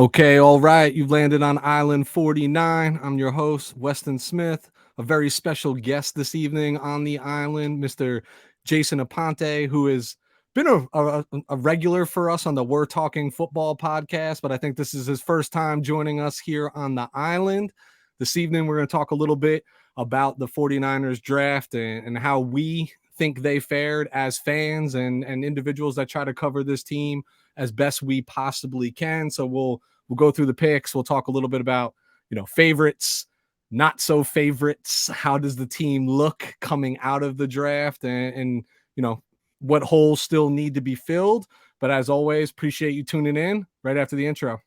Okay, all right. You've landed on Island 49. I'm your host, Weston Smith. A very special guest this evening on the island, Mr. Jason Aponte, who has been a regular for us on the We're Talking Football podcast, but I think this is his first time joining us here on the island. This evening, we're going to talk a little bit about the 49ers draft and how we think they fared as fans and individuals that try to cover this team as best we possibly can. So we'll go through the picks. We'll talk a little bit about, favorites, not so favorites. How does the team look coming out of the draft and what holes still need to be filled. But as always, appreciate you tuning in right after the intro.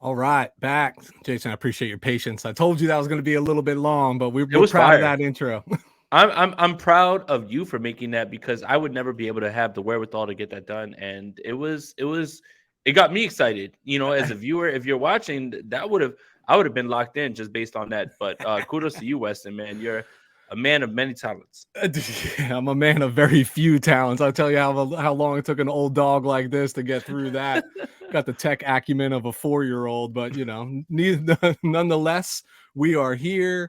All right, back. Jason, I appreciate your patience. I told you that was going to be a little bit long, but we're proud of that intro. I'm proud of you for making that because I would never be able to have the wherewithal to get that done. And it got me excited. As a viewer, if you're watching, I would have been locked in just based on that. But kudos to you, Weston, man. You're a man of many talents. I'm a man of very few talents. I'll tell you how long it took an old dog like this to get through that. Got the tech acumen of a 4-year-old, but nonetheless, we are here.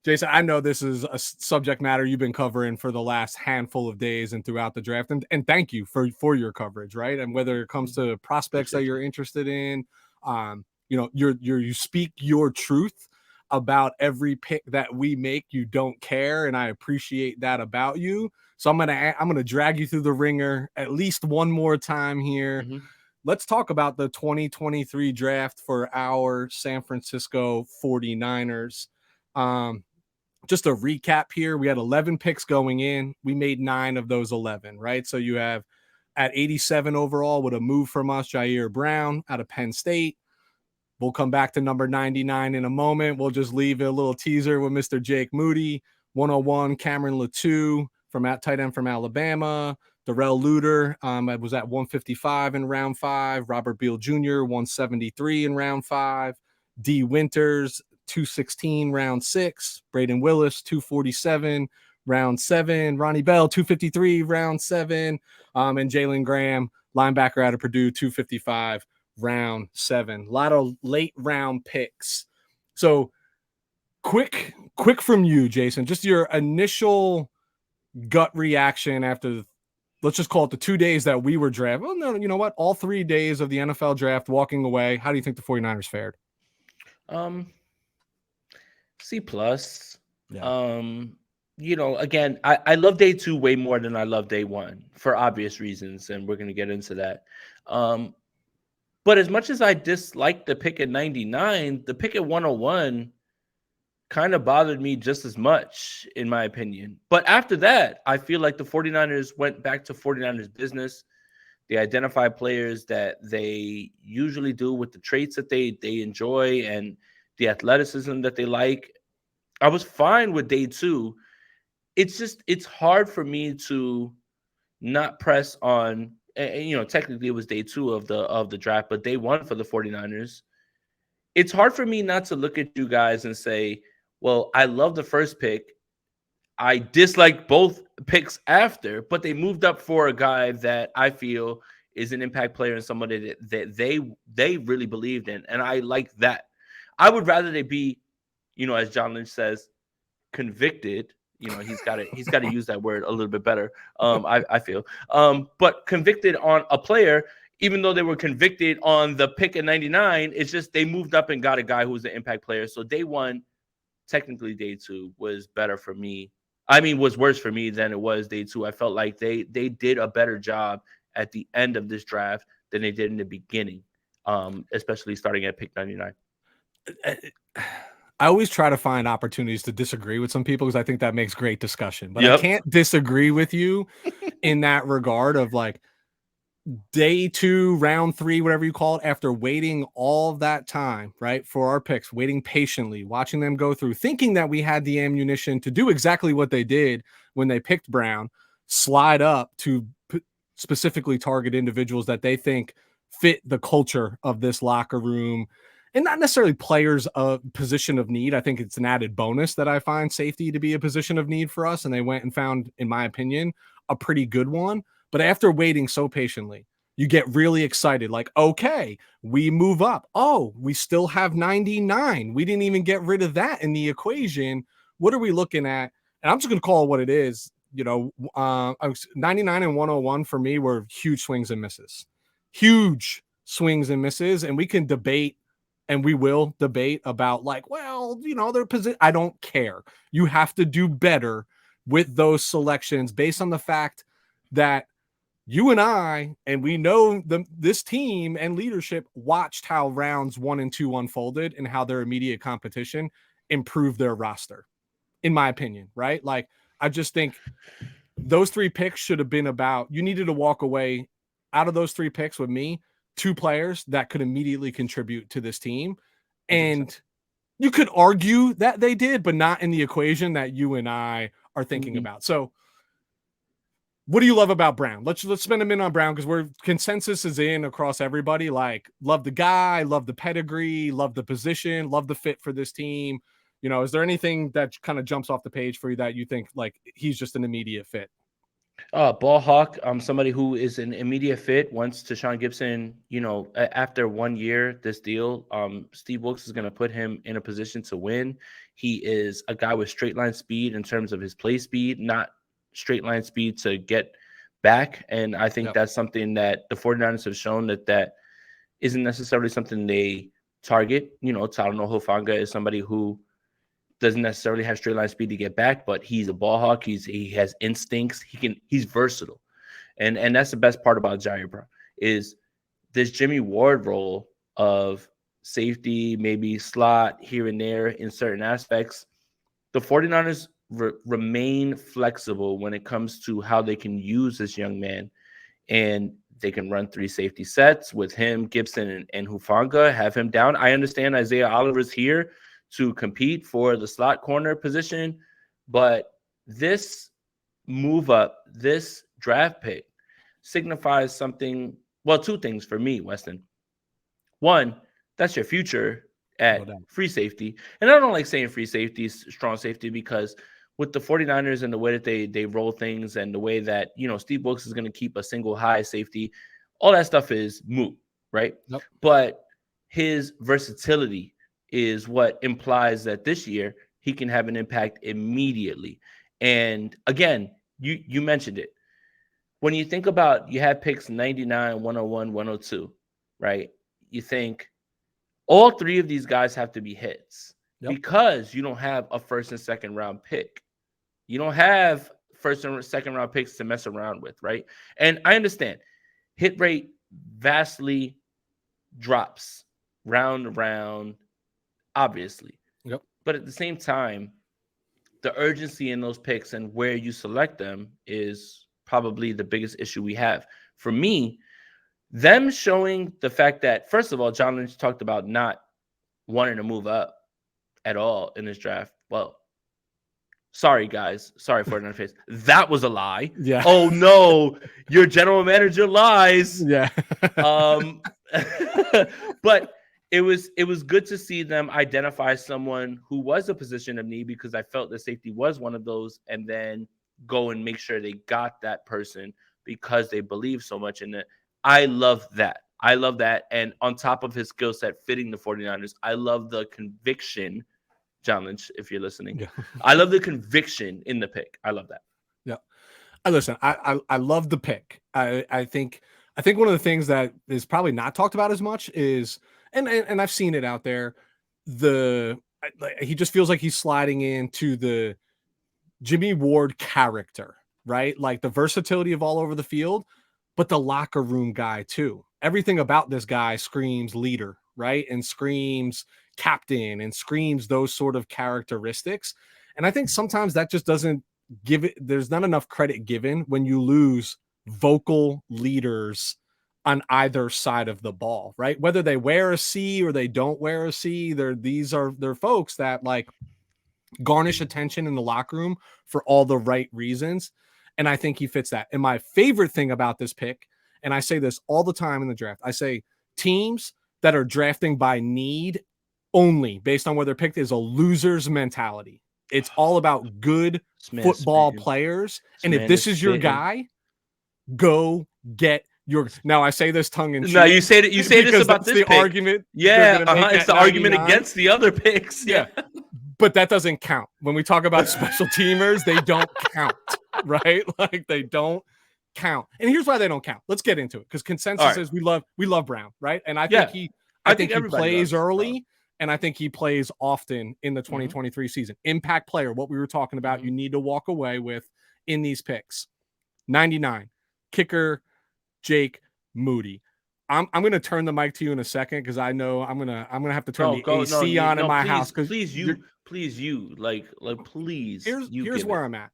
Jason, I know this is a subject matter you've been covering for the last handful of days and throughout the draft, and thank you for your coverage, right? And whether it comes to prospects that you're interested in, you speak your truth about every pick that we make. You don't care, and I appreciate that about you. So I'm gonna drag you through the ringer at least one more time here. Mm-hmm. Let's talk about the 2023 draft for our San Francisco 49ers. Just a recap here. We had 11 picks going in. We made 9 of those 11, right? So you have at 87 overall with a move from us, Jair Brown out of Penn State. We'll come back to number 99 in a moment. We'll just leave a little teaser with Mr. Jake Moody. 101, Cameron Latou from tight end from Alabama. Darrell Luter was at 155 in round 5. Robert Beal Jr., 173 in round 5. D. Winters, 216 round 6. Braden Willis, 247 round 7. Ronnie Bell, 253 round 7. And Jalen Graham, linebacker out of Purdue, 255 round 7. A lot of late round picks. So quick from you, Jason, just your initial gut reaction after, let's just call it the 2 days that we were drafted. Well, no, you know what? All 3 days of the NFL draft, walking away. How do you think the 49ers fared? C+. Yeah. Again, I love day 2 way more than I love day 1 for obvious reasons, and we're going to get into that. But as much as I disliked the pick at 99, the pick at 101 kind of bothered me just as much, in my opinion. But after that, I feel like the 49ers went back to 49ers business. They identified players that they usually do with the traits that they enjoy and the athleticism that they like. I was fine with day 2. It's hard for me to not press on, technically it was day 2 of the draft, but day 1 for the 49ers. It's hard for me not to look at you guys and say, well, I love the first pick. I dislike both picks after, but they moved up for a guy that I feel is an impact player and somebody that they really believed in. And I like that. I would rather they be, as John Lynch says, convicted. He's got to use that word a little bit better. I feel, but convicted on a player, even though they were convicted on the pick at 99, it's just they moved up and got a guy who's an impact player. So day 1, technically day 2 was better for me. I mean, was worse for me than it was day 2. I felt like they did a better job at the end of this draft than they did in the beginning. especially starting at pick 99. I always try to find opportunities to disagree with some people because I think that makes great discussion. But I Yep. can't disagree with you in that regard of like day 2, round 3, whatever you call it, after waiting all of that time, right, for our picks, waiting patiently, watching them go through, thinking that we had the ammunition to do exactly what they did when they picked Brown, slide up to specifically target individuals that they think fit the culture of this locker room and not necessarily players of position of need. I think it's an added bonus that I find safety to be a position of need for us. And they went and found, in my opinion, a pretty good one. But after waiting so patiently, you get really excited. Like, okay, we move up. Oh, we still have 99. We didn't even get rid of that in the equation. What are we looking at? And I'm just going to call it what it is. 99 and 101 for me were huge swings and misses. Huge swings and misses. And we can debate, and we will debate about like, well, their position. I don't care. You have to do better with those selections based on the fact that you and I, and we know this team and leadership watched how rounds 1 and 2 unfolded and how their immediate competition improved their roster, in my opinion, right? Like, I just think those 3 picks should have been about, you needed to walk away out of those 3 picks with me, 2 players that could immediately contribute to this team. And you could argue that they did, but not in the equation that you and I are thinking about. So, what do you love about Brown? Let's spend a minute on Brown because consensus is in across everybody. Like, love the guy, love the pedigree, love the position, love the fit for this team. Is there anything that kind of jumps off the page for you that you think like he's just an immediate fit? Ball hawk, somebody who is an immediate fit. Once Tashawn Gibson, after 1 year, this deal, Steve Wilkes is going to put him in a position to win. He is a guy with straight line speed in terms of his play speed, not straight line speed to get back. And I think that's something that the 49ers have shown that isn't necessarily something they target. Talanoa Hufanga is somebody who doesn't necessarily have straight line speed to get back, but he's a ball hawk. He has instincts. He's versatile. And that's the best part about Jair Brown is this Jimmy Ward role of safety, maybe slot here and there in certain aspects. The 49ers remain flexible when it comes to how they can use this young man. And they can run 3 safety sets with him, Gibson, and Hufanga, have him down. I understand Isaiah Oliver's here to compete for the slot corner position, but this move up, this draft pick signifies something. Well, 2 things for me, Weston. One, that's your future at free safety. And I don't like saying free safety, strong safety, because with the 49ers and the way that they roll things and the way that, Steve Wilkes is going to keep a single high safety, all that stuff is moot, right? Yep. But his versatility is what implies that this year he can have an impact immediately. And again, you mentioned it. When you think about, you have picks 99, 101, 102, right? You think all 3 of these guys have to be hits because you don't have a first and second round pick. You don't have first and second round picks to mess around with, right? And I understand hit rate vastly drops round to round, obviously. Yep. But at the same time, the urgency in those picks and where you select them is probably the biggest issue we have. For me, them showing the fact that, first of all, John Lynch talked about not wanting to move up at all in this draft. Well, sorry, guys. Sorry for it. Face. That was a lie. Yeah. Oh, no. Your general manager lies. Yeah. But it was good to see them identify someone who was a position of need, because I felt that safety was one of those, and then go and make sure they got that person because they believe so much in it. I love that. And on top of his skill set fitting the 49ers, I love the conviction. John Lynch, if you're listening, I love the conviction in the pick. I love that. Yeah. Listen, I love the pick. I think one of the things that is probably not talked about as much is, and I've seen it out there, he just feels like he's sliding into the Jimmy Ward character, right? Like the versatility of all over the field, but the locker room guy too. everything about this guy screams leader, right? And screams captain and screams those sort of characteristics. And I think sometimes that just doesn't give it, there's not enough credit given when you lose vocal leaders on either side of the ball, right? Whether they wear a C or they don't wear a C, they're folks that like garnish attention in the locker room for all the right reasons. And I think he fits that. And my favorite thing about this pick, and I say this all the time in the draft, I say teams that are drafting by need only based on where they're picked is a loser's mentality. It's all about good football players. And if this is your guy, go get your. Now I say this tongue in cheek. No, you say this about this the pick. Argument. Yeah, it's the 99. Argument against the other picks. Yeah. But that doesn't count. When we talk about special teamers, they don't count, right? Like they don't count. And here's why they don't count. Let's get into it because consensus is we love Brown, right? And I think he plays early, and I think he plays often in the 2023 season. Impact player, what we were talking about, you need to walk away with in these picks. 99, kicker, Jake Moody. I'm gonna turn the mic to you in a second because I know I'm gonna have to turn the AC on in my house. Because please. Here's where I'm at.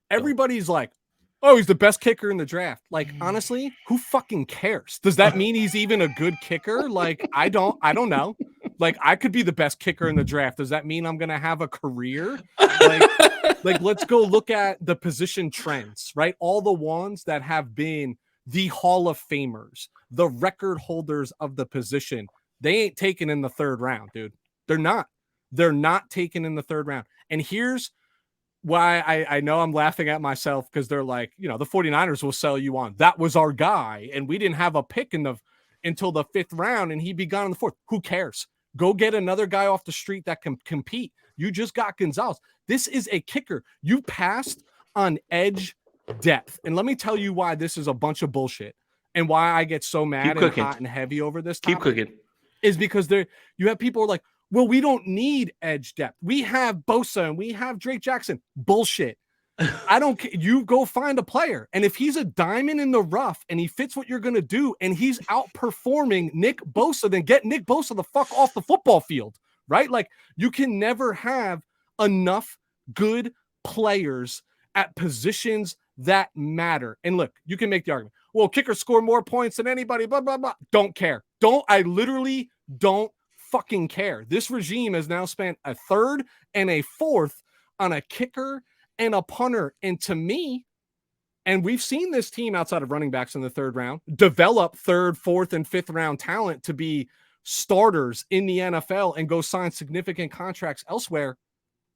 Everybody's like, oh, he's the best kicker in the draft. Like, honestly, who fucking cares? Does that mean he's even a good kicker? Like, I don't know. Like, I could be the best kicker in the draft. Does that mean I'm gonna have a career? Like, let's go look at the position trends, right? All the ones that have been the Hall of Famers, the record holders of the position, they ain't taken in the third round, dude. They're not taken in the third round. And here's why I know I'm laughing at myself because they're like, the 49ers will sell you on. That was our guy. And we didn't have a pick until the 5th round and he'd be gone in the 4th. Who cares? Go get another guy off the street that can compete. You just got Gonzalez. This is a kicker. You passed on edge depth. And let me tell you why this is a bunch of bullshit and why I get so mad and hot and heavy over this topic. Keep cooking. Is because you have people who are like, well, we don't need edge depth. We have Bosa and we have Drake Jackson. Bullshit. I don't care. You go find a player. And if he's a diamond in the rough and he fits what you're going to do and he's outperforming Nick Bosa, then get Nick Bosa the fuck off the football field, right? Like you can never have enough good players at positions that matter. And look, you can make the argument, well, kickers score more points than anybody, blah, blah, blah. Don't care. I literally don't fucking care. This regime has now spent a 3rd and a 4th on a kicker and a punter. And to me, and we've seen this team outside of running backs in the 3rd round develop 3rd, 4th, and 5th round talent to be starters in the NFL and go sign significant contracts elsewhere.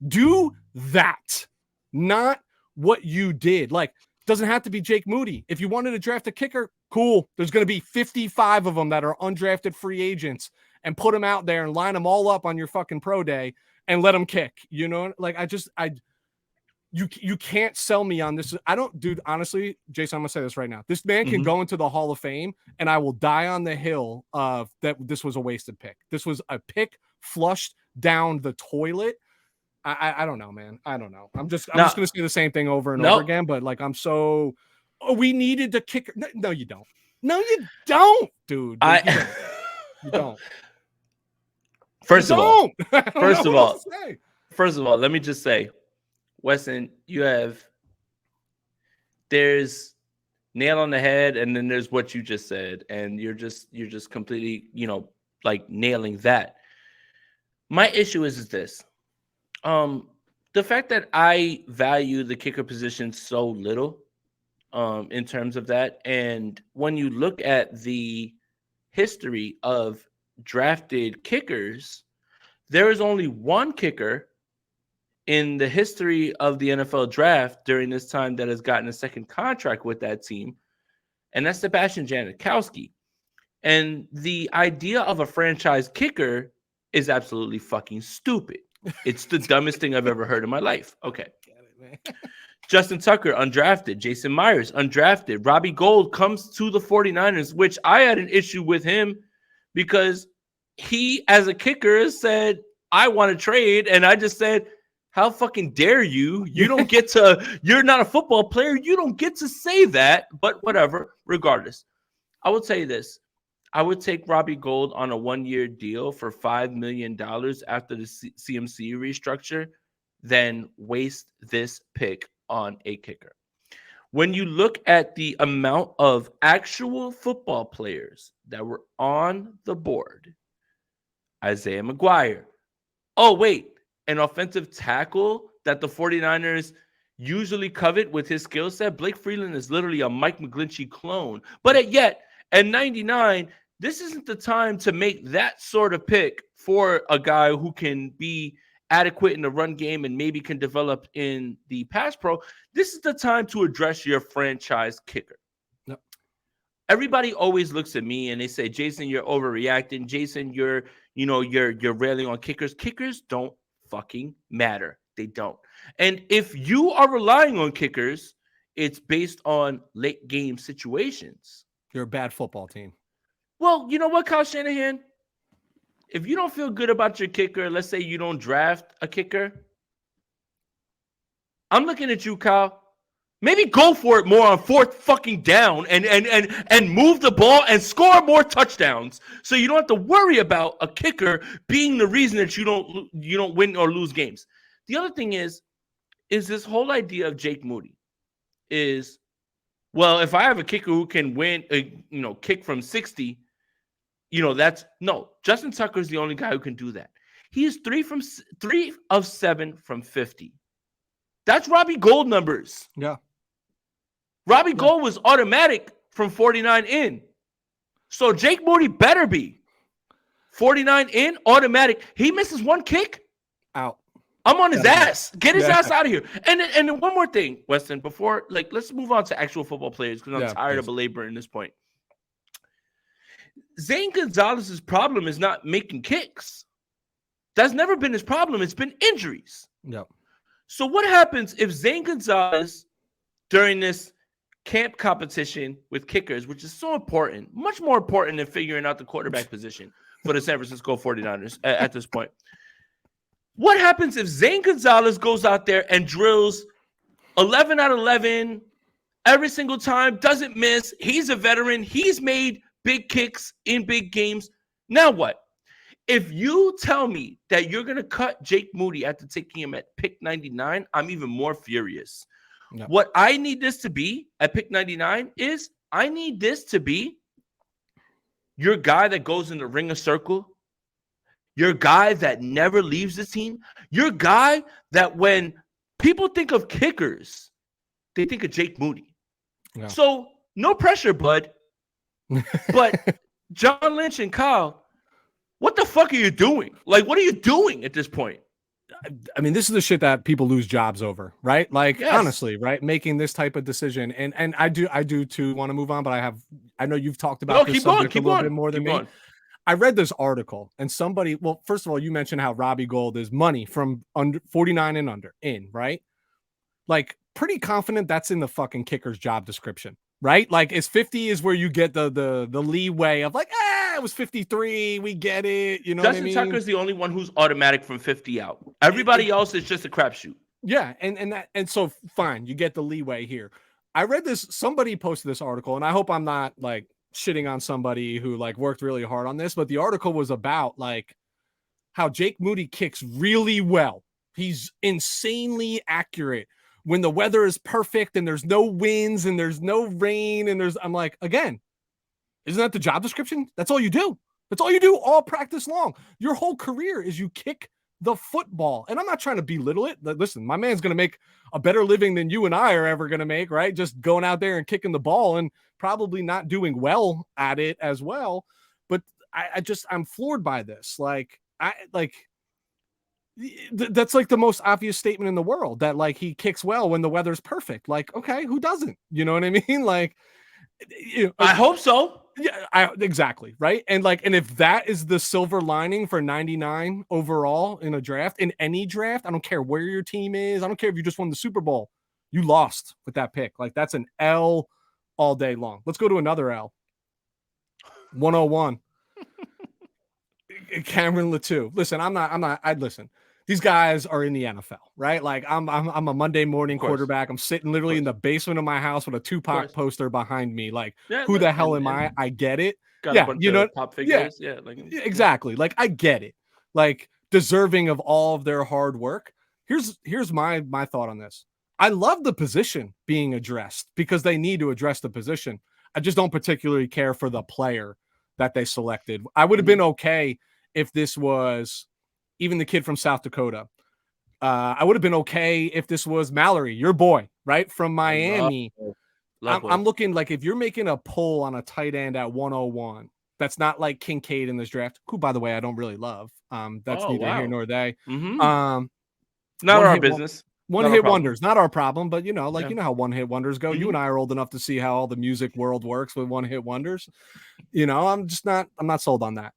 Do that. Not what you did. Like, doesn't have to be Jake Moody. If you wanted to draft a kicker, cool. There's going to be 55 of them that are undrafted free agents and put them out there and line them all up on your fucking pro day and let them kick. Like you can't sell me on this. I don't, dude, honestly, Jason, I'm going to say this right now. This man can go into the Hall of Fame and I will die on the hill of that. This was a wasted pick. This was a pick flushed down the toilet. I don't know, man. I don't know. I'm just going to say the same thing over and over again, but like, we needed to kick. No, you don't. No, you don't, dude. You don't. First of all, let me just say, Weston, there's nail on the head, and then there's what you just said, and you're just completely, like nailing that. My issue is this. The fact that I value the kicker position so little, in terms of that, and when you look at the history of drafted kickers, there is only one kicker in the history of the NFL draft during this time that has gotten a second contract with that team, and that's Sebastian Janikowski. And the idea of a franchise kicker is absolutely fucking stupid. It's the dumbest thing I've ever heard in my life. Okay. Justin Tucker, undrafted. Jason Myers, undrafted. Robbie Gould comes to the 49ers, which I had an issue with him because he, as a kicker, said, I want to trade. And I just said, how fucking dare you? You don't get to, you're not a football player. You don't get to say that, but whatever, regardless. I will tell you this. I would take Robbie Gould on a 1-year deal for $5 million after the CMC restructure than waste this pick on a kicker. When you look at the amount of actual football players that were on the board, Isaiah McGuire. Oh, wait, an offensive tackle that the 49ers usually covet with his skill set. Blake Freeland is literally a Mike McGlinchey clone. But yet, at 99, this isn't the time to make that sort of pick for a guy who can be adequate in the run game and maybe can develop in the pass pro. This is the time to address your franchise kicker. Yep. Everybody always looks at me and they say, Jason, you're overreacting. Jason, you're railing on kickers. Kickers don't fucking matter. They don't. And if you are relying on kickers, it's based on late game situations. You're a bad football team. Well, you know what, Kyle Shanahan? If you don't feel good about your kicker, let's say you don't draft a kicker, I'm looking at you, Kyle. Maybe go for it more on fourth fucking down and move the ball and score more touchdowns, so you don't have to worry about a kicker being the reason that you don't win or lose games. The other thing is this whole idea of Jake Moody is, well, if I have a kicker who can win, kick from 60, Justin Tucker is the only guy who can do that. He is 3 of 7 from 50. That's Robbie Gould numbers. Yeah. Robbie Gould was automatic from 49 in. So Jake Moody better be 49 in, automatic. He misses one kick, out. I'm on his ass. Get his ass out of here. And then one more thing, Weston, before, let's move on to actual football players because I'm tired of belaboring this point. Zane Gonzalez's problem is not making kicks. That's never been his problem. It's been injuries. Yep. So what happens if Zane Gonzalez, during this camp competition with kickers, which is so important, much more important than figuring out the quarterback position for the San Francisco 49ers at this point, what happens if Zane Gonzalez goes out there and drills 11 out of 11 every single time, doesn't miss? He's a veteran. He's made big kicks in big games. Now what? If you tell me that you're going to cut Jake Moody after taking him at pick 99, I'm even more furious. No. What I need this to be at pick 99 is I need this to be your guy that goes in the ring of circle, your guy that never leaves the team, your guy that when people think of kickers, they think of Jake Moody. Yeah. So no pressure, bud. But John Lynch and Kyle, what the fuck are you doing? What are you doing at this point? I mean, this is the shit that people lose jobs over, right? Honestly, right? Making this type of decision. And I do too want to move on, but I know you've talked about this subject a little bit more than me. I read this article and somebody, well, first of all, you mentioned how Robbie Gould is money from under 49 and under in, right? Pretty confident that's in the fucking kicker's job description, right? It's 50 is where you get the leeway of it was 53. We get it. You know Justin what I mean? Tucker's the only one who's automatic from 50 out. Everybody else is just a crapshoot. Yeah. And so fine. You get the leeway here. I read this, somebody posted this article and I hope I'm not shitting on somebody who worked really hard on this, but the article was about how Jake Moody kicks really well. He's insanely accurate when the weather is perfect and there's no winds and there's no rain and I'm again, isn't that the job description? That's all you do. That's all you do all practice long. Your whole career is you kick the football. And I'm not trying to belittle it. Listen, my man's going to make a better living than you and I are ever going to make, right? Just going out there and kicking the ball and probably not doing well at it as well. But I'm floored by this. That's the most obvious statement in the world that he kicks well when the weather's perfect. Okay, who doesn't? You know what I mean? I hope so. Yeah, exactly. Right. And if that is the silver lining for 99 overall in a draft, in any draft, I don't care where your team is. I don't care if you just won the Super Bowl, you lost with that pick. That's an L all day long. Let's go to another L. 101. Cameron Latou. Listen, listen. these guys are in the NFL, right? Like I'm a Monday morning Of course. quarterback. I'm sitting literally in the basement of my house with a Tupac poster behind me. Like, Yeah, who look, the hell am I? I get it. got a Yeah, bunch you know, of pop yeah, figures. Yeah, like exactly. Like I get it. Like deserving of all of their hard work. Here's my thought on this. I love the position being addressed because they need to address the position. I just don't particularly care for the player that they selected. I would have been okay if this was even the kid from South Dakota. I would have been okay if this was Mallory, your boy, right? From Miami. I'm looking like if you're making a pull on a tight end at 101, that's not like Kincaid in this draft, who, by the way, I don't really love. That's neither here nor there. Not One our hit, business. one hit wonders, not our problem, but you know how one hit wonders go. Mm-hmm. You and I are old enough to see how all the music world works with one hit wonders. You know, I'm not sold on that.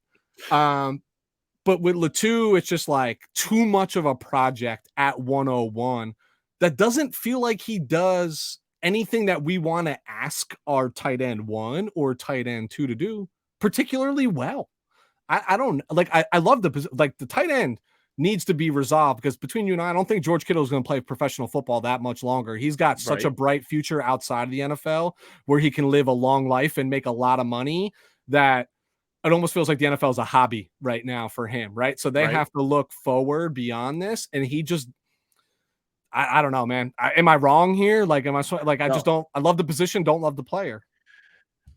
But with Latu, it's just like too much of a project at 101 that doesn't feel like he does anything that we want to ask our tight end 1 or tight end 2 to do particularly well. I don't like, I love the tight end needs to be resolved because between you and I don't think George Kittle is going to play professional football that much longer. He's got such a bright future outside of the NFL where he can live a long life and make a lot of money that it almost feels like the NFL is a hobby right now for him, right? So they have to look forward beyond this, and he just, I don't know, man. Am I wrong here? Like, am I like, I just don't, I love the position, don't love the player.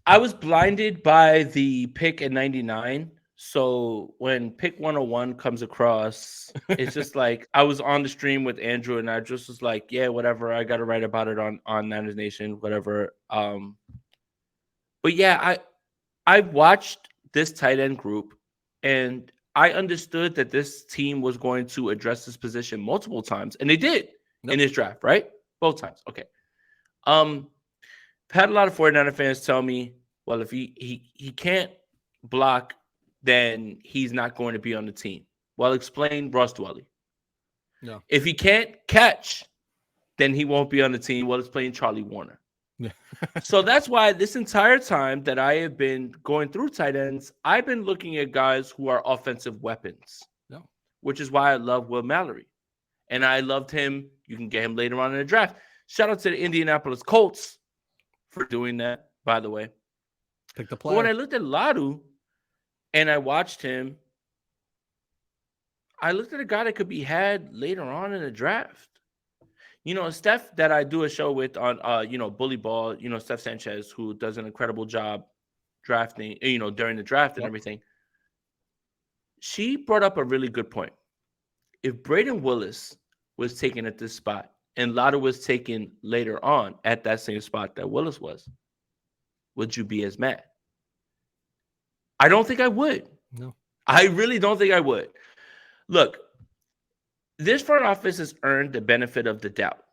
I was blinded by the pick at 99. So when pick 101 comes across, it's just like I was on the stream with Andrew and I just was like, yeah, whatever. I got to write about it on Niners Nation, whatever. But yeah, I watched this tight end group and I understood that this team was going to address this position multiple times, and they did in this draft, right? Both times. Okay. Had a lot of 49er fans tell me, well, if he can't block, then he's not going to be on the team. Well, explain Ross Dwelly. Yeah. If he can't catch, then he won't be on the team. Well, explain Charlie Warner. Yeah. So that's why this entire time that I have been going through tight ends, I've been looking at guys who are offensive weapons, which is why I love Will Mallory. And I loved him. You can get him later on in the draft. Shout out to the Indianapolis Colts for doing that, by the way. Pick the player. But when I looked at Latu and I watched him, I looked at a guy that could be had later on in the draft. You know, Steph, that I do a show with on, Bully Ball, Steph Sanchez, who does an incredible job drafting, during the draft and everything. She brought up a really good point. If Braden Willis was taken at this spot and Latu was taken later on at that same spot that Willis was, would you be as mad? I don't think I would. No. I really don't think I would. Look, this front office has earned the benefit of the doubt.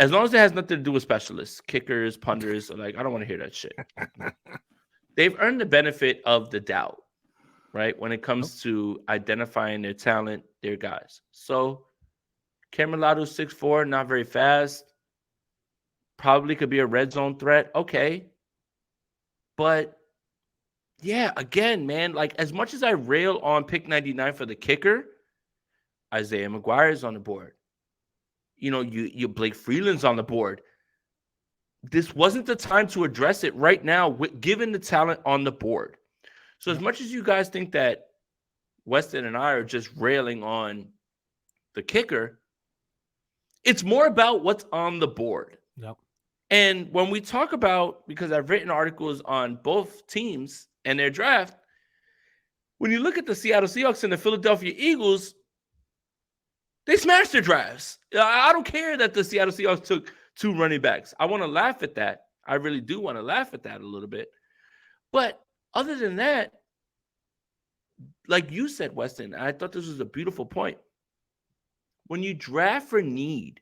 As long as it has nothing to do with specialists, kickers, punters, like, I don't want to hear that shit. They've earned the benefit of the doubt, right? When it comes to identifying their talent, their guys. So Cameron Latu, 6'4", not very fast. Probably could be a red zone threat. Okay. But yeah, again, man, like as much as I rail on pick 99 for the kicker, Isaiah McGuire is on the board. You Blake Freeland's on the board. This wasn't the time to address it right now, given the talent on the board. So as much as you guys think that Weston and I are just railing on the kicker, it's more about what's on the board. Yep. And when we talk about, because I've written articles on both teams and their draft, when you look at the Seattle Seahawks and the Philadelphia Eagles, they smashed their drafts. I don't care that the Seattle Seahawks took 2 running backs. I want to laugh at that. I really do want to laugh at that a little bit. But other than that, like you said, Weston, I thought this was a beautiful point. When you draft for need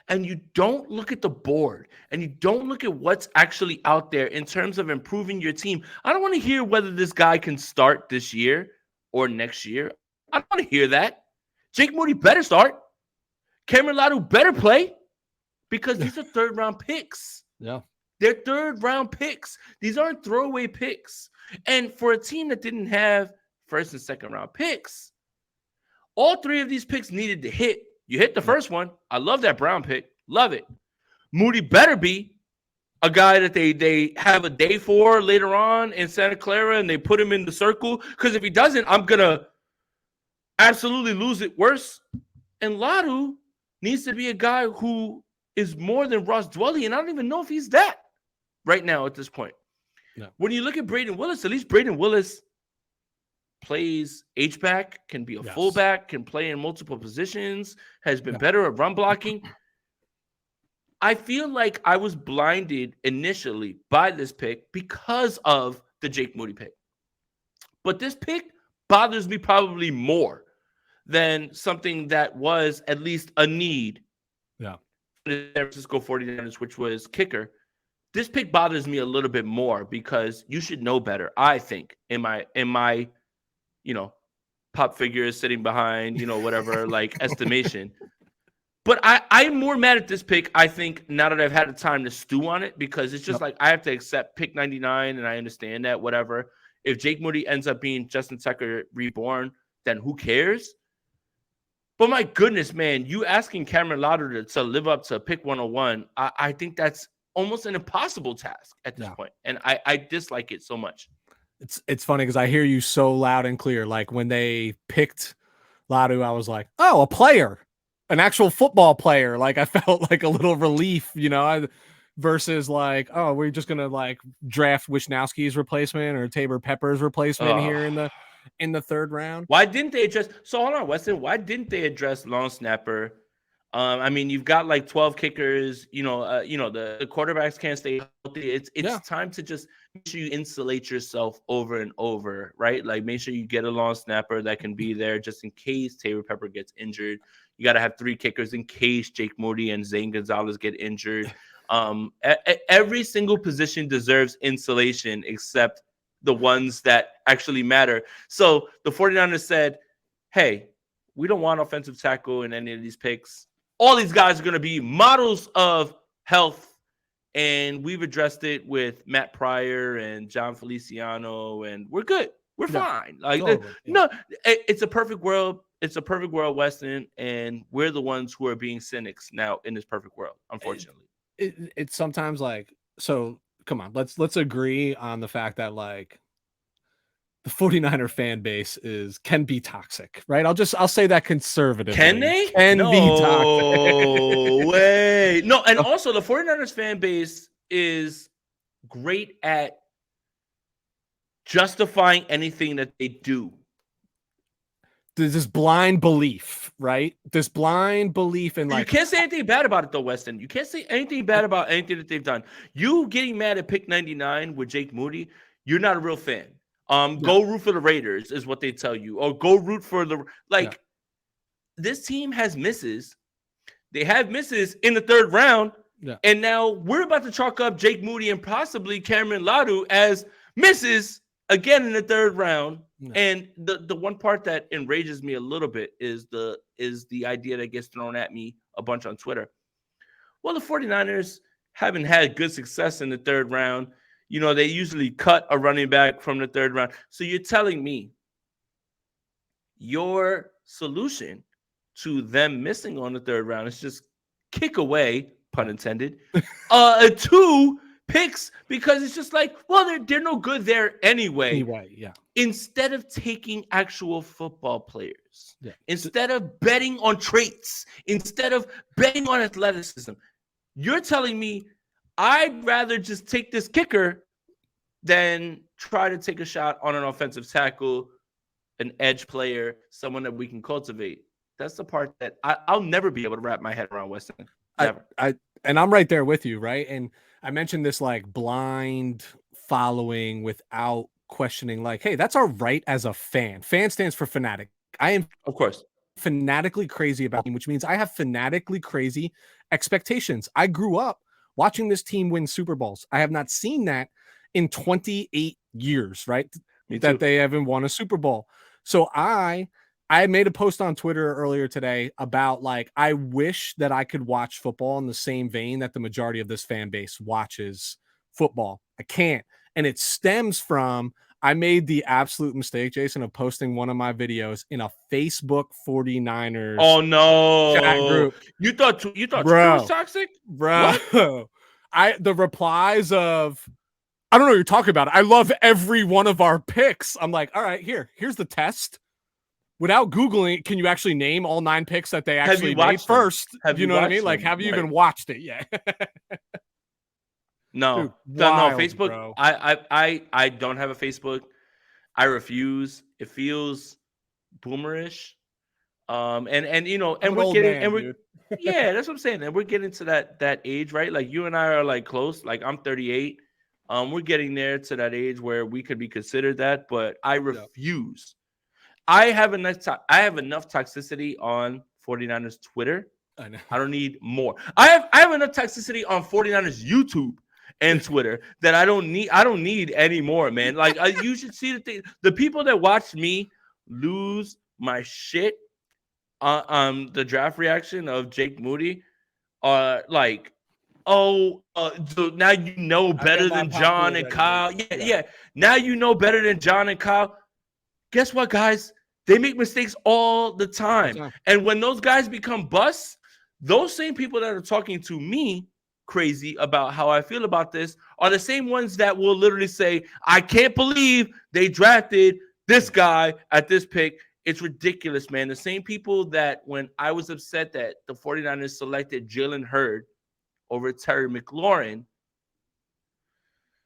and you don't look at the board and you don't look at what's actually out there in terms of improving your team, I don't want to hear whether this guy can start this year or next year. I don't want to hear that. Jake Moody better start. Cameron Latu better play because these are third-round picks. Yeah. They're third-round picks. These aren't throwaway picks. And for a team that didn't have first and second-round picks, All three of these picks needed to hit. You hit the first one. I love that Brown pick. Love it. Moody better be a guy that they have a day for later on in Santa Clara and they put him in the circle. Because if he doesn't, I'm going to absolutely lose it worse. And Ladu needs to be a guy who is more than Ross Dwelly, and I don't even know if he's that right now at this point. No. When you look at Braden Willis, at least Braden Willis plays H-back, can be a fullback, can play in multiple positions, has been better at run blocking. I feel like I was blinded initially by this pick because of the Jake Moody pick. But this pick bothers me probably more than something that was at least a need. Yeah. For the San Francisco 49ers, which was kicker. This pick bothers me a little bit more because you should know better, I think, in my pop figure sitting behind, whatever, like estimation. But I'm more mad at this pick, I think, now that I've had the time to stew on it, because it's just like I have to accept pick 99, and I understand that, whatever. If Jake Moody ends up being Justin Tucker reborn, then who cares? But my goodness, man, you asking Cameron Ladu to live up to pick 101, I think that's almost an impossible task at this point. And I dislike it so much. It's funny because I hear you so loud and clear. Like when they picked Ladu, I was like, oh, a player. An actual football player. Like I felt like a little relief, versus like, oh, we're just gonna like draft Wisnowski's replacement or Tabor Pepper's replacement here in the third round. Why didn't they address? So hold on, Weston. Why didn't they address long snapper? I mean, you've got like 12 kickers. The quarterbacks can't stay healthy. It's time to just make sure you insulate yourself over and over, right? Like make sure you get a long snapper that can be there just in case Tabor Pepper gets injured. You got to have 3 kickers in case Jake Moody and Zane Gonzalez get injured. Every single position deserves insulation except the ones that actually matter. So the 49ers said, hey, we don't want offensive tackle in any of these picks. All these guys are going to be models of health, and we've addressed it with Matt Pryor and John Feliciano, and we're good. We're fine. Like, totally. No, it's a perfect world. It's a perfect world, Weston, and we're the ones who are being cynics now in this perfect world, unfortunately. It's sometimes like, so come on, let's agree on the fact that like the 49er fan base can be toxic, right? I'll say that conservatively. Can they? Can be toxic. No way. No, and also the 49ers fan base is great at justifying anything that they do. There's this blind belief, right? This blind belief in like... You can't say anything bad about it though, Weston. You can't say anything bad about anything that they've done. You getting mad at pick 99 with Jake Moody, you're not a real fan. Go root for the Raiders is what they tell you. Or go root for the... This team has misses. They have misses in the third round. Yeah. And now we're about to chalk up Jake Moody and possibly Cameron Ladu as misses again in the third round. No. And the one part that enrages me a little bit is the idea that gets thrown at me a bunch on Twitter. Well, the 49ers haven't had good success in the third round. They usually cut a running back from the third round. So you're telling me your solution to them missing on the third round is just kick away, pun intended, 2 picks, because it's just like, well, they're no good there anyway. Yeah. Instead of taking actual football players, instead of betting on traits, instead of betting on athleticism, you're telling me I'd rather just take this kicker than try to take a shot on an offensive tackle, an edge player, someone that we can cultivate. That's the part that I'll never be able to wrap my head around, Weston. Never. And I'm right there with you, right? And I mentioned this like blind following without questioning, like, hey, that's our right as a fan. Fan stands for fanatic. I am, of course, fanatically crazy about him, which means I have fanatically crazy expectations. I grew up watching this team win Super Bowls. I have not seen that in 28 years, right? That they haven't won a Super Bowl. So I made a post on Twitter earlier today about like, I wish that I could watch football in the same vein that the majority of this fan base watches football. I can't. And it stems from, I made the absolute mistake, Jason, of posting one of my videos in a Facebook 49ers Oh chat no! group. You thought Twitter was Bro, toxic? bro. What? The replies of, I don't know what you're talking about. I love every one of our picks. I'm like, all right, here's the test. Without Googling, can you actually name all 9 picks that they Have you actually made watched them? first? Have You you know what I mean? watched Like, them? have you Right. even watched it yet? No, Dude, wild, Facebook. bro. I don't have a Facebook. I refuse. It feels boomerish. And you know, I'm and an we're old getting, man, dude. yeah, that's what I'm saying. And we're getting to that age, right? Like you and I are like close. Like I'm 38. We're getting there to that age where we could be considered that, but I refuse. I have enough toxicity on 49ers Twitter. I know. I don't need more. I have enough toxicity on 49ers YouTube and Twitter that I don't need any more, man. Like you should see the thing. The people that watched me lose my shit on the draft reaction of Jake Moody are like, oh, so now you know better than John and Kyle. Yeah. Now you know better than John and Kyle. Guess what, guys? They make mistakes all the time. And when those guys become busts, those same people that are talking to me crazy about how I feel about this are the same ones that will literally say, I can't believe they drafted this guy at this pick. It's ridiculous, man. The same people that when I was upset that the 49ers selected Jalen Hurd over Terry McLaurin.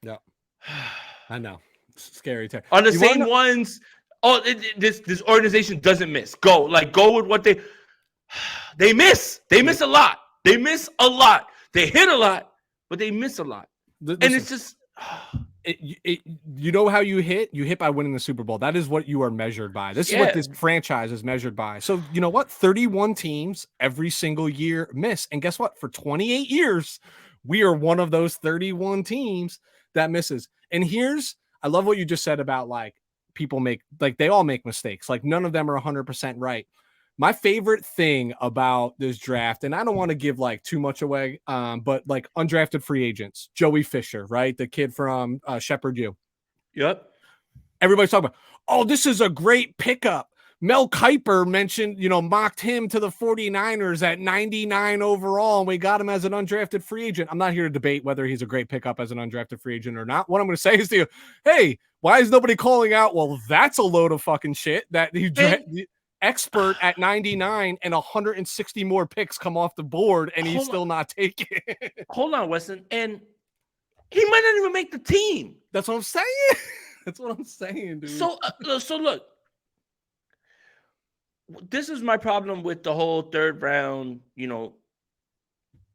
Yeah. I know. It's scary. Are the same ones. Oh, this organization doesn't miss. Go with what they miss. They miss a lot. They miss a lot. They hit a lot, but they miss a lot. Listen, and it's just you know how you hit? You hit by winning the Super Bowl. That is what you are measured by. This is what this franchise is measured by. So you know what? 31 teams every single year miss. And guess what? For 28 years, we are one of those 31 teams that misses. And I love what you just said about like people they all make mistakes. Like none of them are 100% right. My favorite thing about this draft, and I don't want to give like too much away, but like undrafted free agents, Joey Fisher, right? The kid from Shepherd U. Yep. Everybody's talking about, oh, this is a great pickup. Mel Kiper mentioned, mocked him to the 49ers at 99 overall, and we got him as an undrafted free agent. I'm not here to debate whether he's a great pickup as an undrafted free agent or not. What I'm going to say is to you, hey, why is nobody calling out, well, that's a load of fucking shit that he expert at 99 and 160 more picks come off the board and he's still not taking it. Hold on, Weston. And he might not even make the team. That's what I'm saying. That's what I'm saying, dude. So look, this is my problem with the whole third round,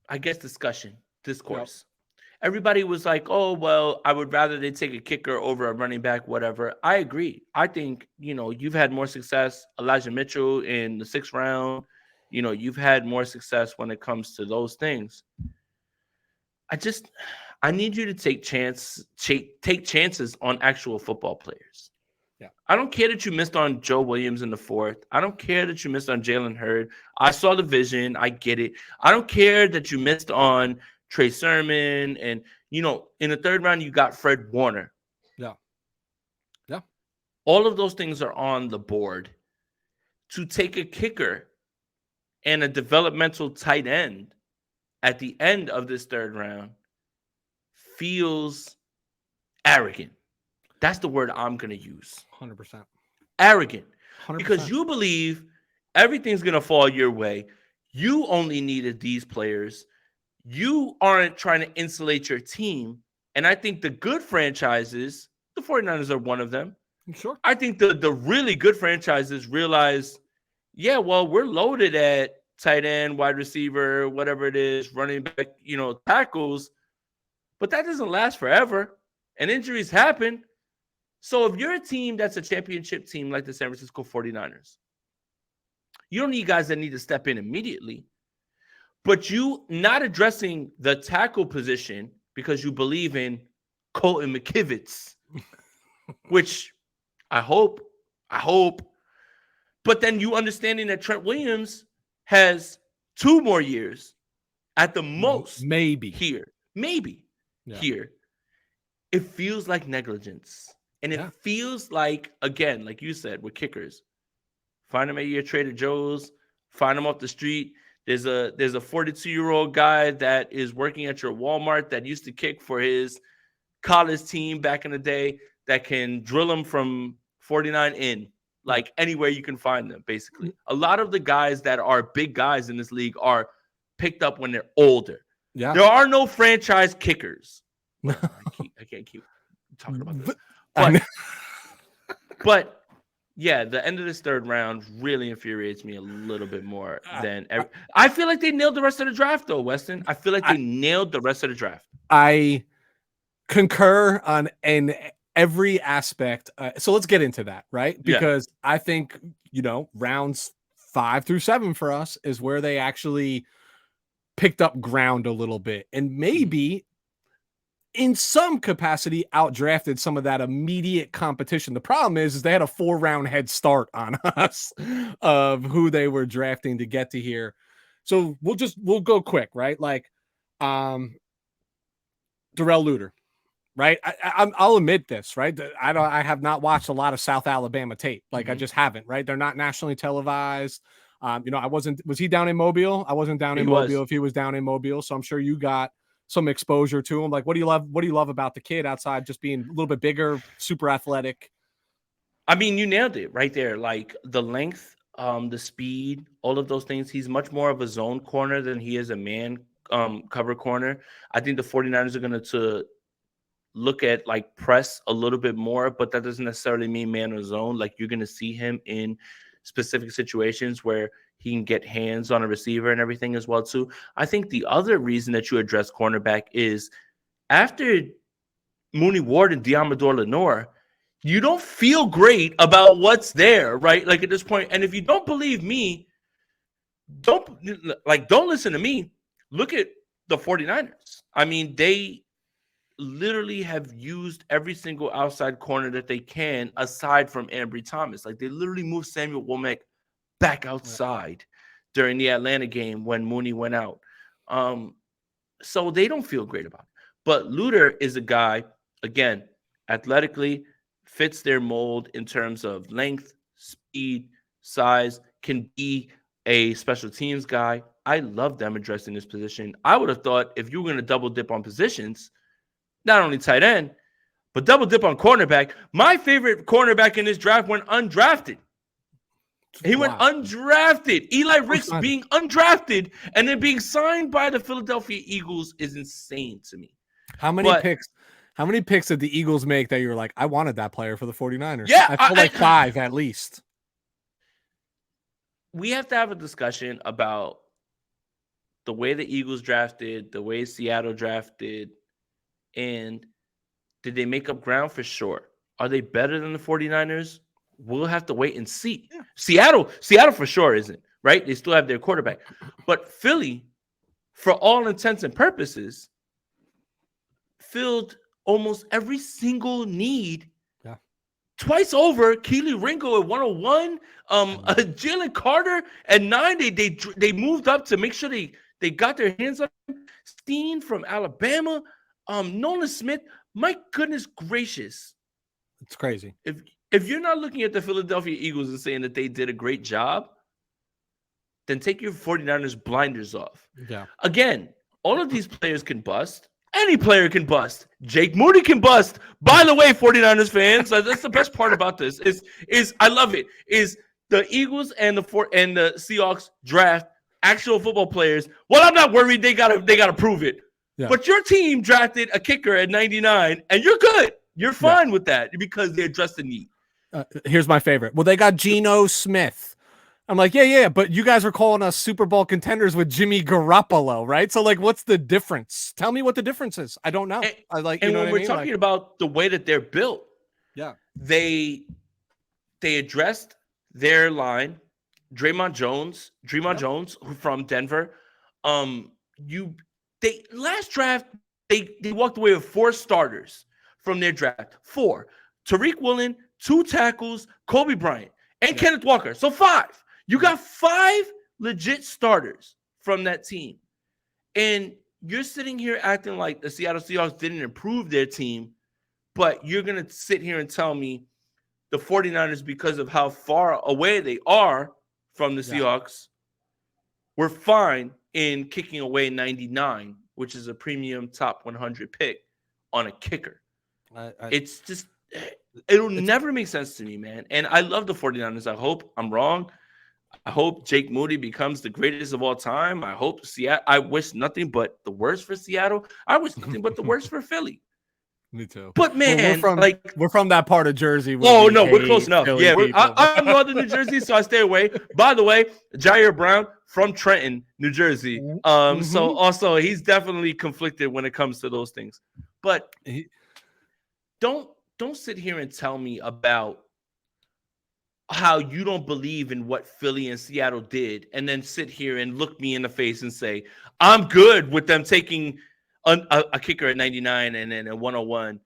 I guess discourse. Yep. Everybody was like, oh, well, I would rather they take a kicker over a running back, whatever. I agree. I think, you've had more success, Elijah Mitchell in the 6th round. You've had more success when it comes to those things. I need you to take chances on actual football players. Yeah. I don't care that you missed on Joe Williams in the 4th. I don't care that you missed on Jalen Hurd. I saw the vision. I get it. I don't care that you missed on Trey Sermon, and in the 3rd round you got Fred Warner. Yeah. All of those things are on the board. To take a kicker and a developmental tight end at the end of this 3rd round feels arrogant. That's the word I'm going to use. 100%. Arrogant. 100%. Because you believe everything's going to fall your way. You only needed these players. You aren't trying to insulate your team. And I think the good franchises, the 49ers are one of them. Sure. I think the really good franchises realize, yeah, well, we're loaded at tight end, wide receiver, whatever it is, running back, tackles. But that doesn't last forever. And injuries happen. So if you're a team that's a championship team like the San Francisco 49ers, you don't need guys that need to step in immediately. But you not addressing the tackle position because you believe in Colton McKivitz, which I hope. But then you understanding that Trent Williams has 2 more years at the most. Maybe. Here. It feels like negligence. And it feels like, again, like you said, with kickers, find them at your Trader Joe's, find them off the street. There's a 42-year-old guy that is working at your Walmart that used to kick for his college team back in the day that can drill them from 49 in, like anywhere you can find them, basically. A lot of the guys that are big guys in this league are picked up when they're older. Yeah. There are no franchise kickers. I can't keep talking about this. But yeah, the end of this third round really infuriates me a little bit more than I feel like they nailed the rest of the draft, though, Weston. I feel like they nailed the rest of the draft. I concur on in every aspect. So let's get into that, right? Because I think, rounds 5 through 7 for us is where they actually picked up ground a little bit and maybe in some capacity outdrafted some of that immediate competition. The problem is they had a 4-round head start on us of who they were drafting to get to here. So we'll go quick, right? Like Darrell Luter, right? I'll admit this, right? I have not watched a lot of South Alabama tape. Like I just haven't, right? They're not nationally televised. Was he down in Mobile? I wasn't down in Mobile if he was down in Mobile. So I'm sure you got some exposure to him. Like, what do you love about the kid outside just being a little bit bigger, super athletic? I mean, you nailed it right there. Like the length, the speed, all of those things. He's much more of a zone corner than he is a man cover corner. I think the 49ers are going to look at like press a little bit more, but that doesn't necessarily mean man or zone. Like you're going to see him in specific situations where he can get hands on a receiver and everything as well too. I think the other reason that you address cornerback is after Mooney Ward and Diamador Lenore, you don't feel great about what's there, right? Like at this point. And if you don't believe me, don't listen to me. Look at the 49ers. I mean, they literally have used every single outside corner that they can aside from Ambry Thomas. Like they literally moved Samuel Womack back outside during the Atlanta game when Mooney went out. So they don't feel great about it. But Luter is a guy, again, athletically fits their mold in terms of length, speed, size, can be a special teams guy. I love them addressing this position. I would have thought if you were going to double dip on positions, not only tight end, but double dip on cornerback. My favorite cornerback in this draft went undrafted. He went undrafted. Eli Ricks being undrafted and then being signed by the Philadelphia Eagles is insane to me. How many picks did the Eagles make that you were like, I wanted that player for the 49ers? Yeah, I feel like 5 at least. We have to have a discussion about the way the Eagles drafted, the way Seattle drafted, and did they make up ground? For sure. Are they better than the 49ers? We'll have to wait and see. Yeah. Seattle for sure isn't, right? They still have their quarterback. But Philly, for all intents and purposes, filled almost every single need twice over. Keely Ringo at 101, Jalen Carter at 9. They moved up to make sure they got their hands on him. Steen from Alabama, Nolan Smith. My goodness gracious. It's crazy. If you're not looking at the Philadelphia Eagles and saying that they did a great job, then take your 49ers blinders off. Yeah. Again, all of these players can bust. Any player can bust. Jake Moody can bust. By the way, 49ers fans, that's the best part about this. Is I love it. Is the Eagles and the Seahawks draft actual football players. Well, I'm not worried. They gotta prove it. Yeah. But your team drafted a kicker at 99, and you're good. You're fine with that because they addressed the need. Here's my favorite. Well, they got Geno Smith. I'm like, yeah, but you guys are calling us Super Bowl contenders with Jimmy Garoppolo, right? So, like, what's the difference? Tell me what the difference is. I don't know. And when we're talking about the way that they're built, they addressed their line. Draymond Jones from Denver. Last draft they walked away with 4 starters from their draft. 4. Tariq Woolen, 2 tackles, Kobe Bryant, and Kenneth Walker. So 5. You got 5 legit starters from that team. And you're sitting here acting like the Seattle Seahawks didn't improve their team But you're going to sit here and tell me the 49ers, because of how far away they are from the Seahawks, were fine in kicking away 99, which is a premium top 100 pick on a kicker. It's just, it'll never make sense to me, man. And I love the 49ers. I hope I'm wrong. I hope Jake Moody becomes the greatest of all time. I hope Seattle. I wish nothing but the worst for Seattle. I wish nothing but the worst for Philly. Me too. But man, we're from that part of Jersey. We're close enough. Yeah, I'm northern New Jersey, so I stay away. By the way, Jair Brown from Trenton, New Jersey. So also he's definitely conflicted when it comes to those things. But don't sit here and tell me about how you don't believe in what Philly and Seattle did, and then sit here and look me in the face and say I'm good with them taking a kicker at 99 and then a 101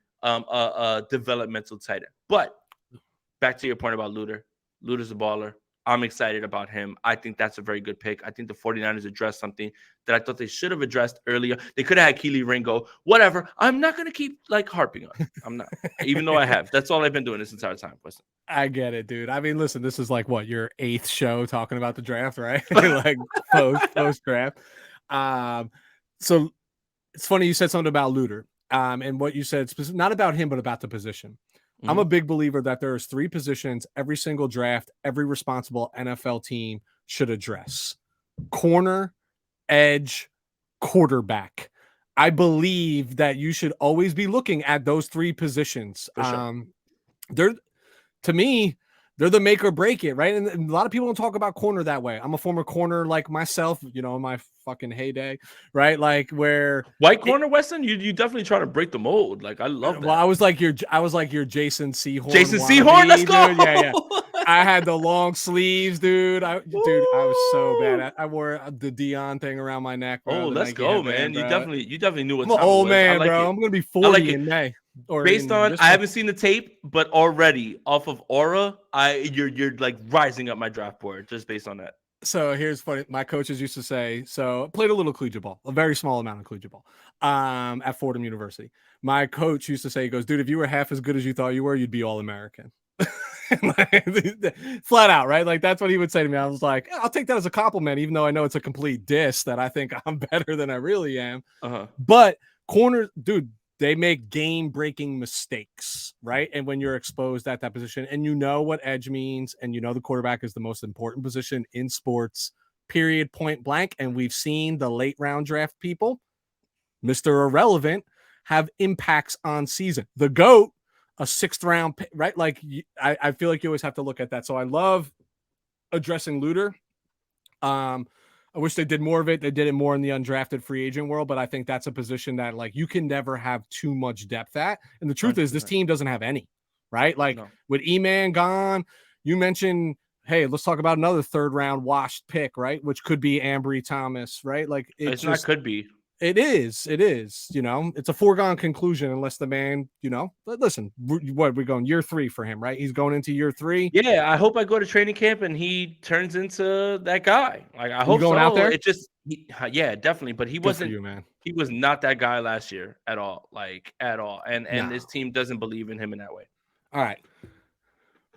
developmental tight end. But back to your point about Luter. Luter's a baller. I'm excited about him. I think that's a very good pick. I think the 49ers addressed something that I thought they should have addressed earlier. They could have had Keely Ringo, whatever. I'm not going to keep harping on it. I'm not, even though I have. That's all I've been doing this entire time, Weston. I get it, dude. I mean, listen, this is your 8th show talking about the draft, right? Like post draft. So it's funny you said something about Luter, and what you said, not about him, but about the position. I'm a big believer that there's 3 positions every single draft, every responsible NFL team should address: corner, edge, quarterback. I believe that you should always be looking at those 3 positions. Sure. To me, they're the make or break it, right? And a lot of people don't talk about corner that way. I'm a former corner like myself, in my fucking heyday, right? Like where white corner, Weston, you definitely try to break the mold. Like I love that. Well, I was like your Jason Sehorn. Jason Sehorn, let's go. Dude. Yeah. I had the long sleeves, dude. I was so bad. I wore the Dion thing around my neck. Bro, let's go, man. You definitely knew what time. I'm an old man, bro. I'm gonna be 40 in May. Based on, I haven't seen the tape, but already off of aura, you're like rising up my draft board just based on that. So here's funny. My coaches used to say, so I played a little collegiate ball, a very small amount of collegiate ball, at Fordham University. My coach used to say, he goes, dude, if you were half as good as you thought you were, you'd be All-American. Flat out, right? Like that's what he would say to me. I was like, I'll take that as a compliment, even though I know it's a complete diss that I think I'm better than I really am. But corners, dude, they make game-breaking mistakes, right? And when you're exposed at that position, and you know what edge means, and you know the quarterback is the most important position in sports, period, point blank. And we've seen the late-round draft people, Mr. Irrelevant, have impacts on season. The GOAT, a 6th-round pick, right? Like, I feel like you always have to look at that. So I love addressing Luter. I wish they did more of it. They did it more in the undrafted free agent world, but I think that's a position that you can never have too much depth at. And the truth 100%. Is this team doesn't have any, right? With E-Man gone, you mentioned, hey, let's talk about another 3rd-round washed pick, right? Which could be Ambry Thomas, right? It's not could be. It is. It's a foregone conclusion unless the man, listen, we're going year 3 for him, right? He's going into year 3. Yeah, I hope I go to training camp and he turns into that guy. Like I hope going out there. It just, yeah, definitely. But he wasn't. You, man. He was not that guy last year at all, at all. And his team doesn't believe in him in that way. All right,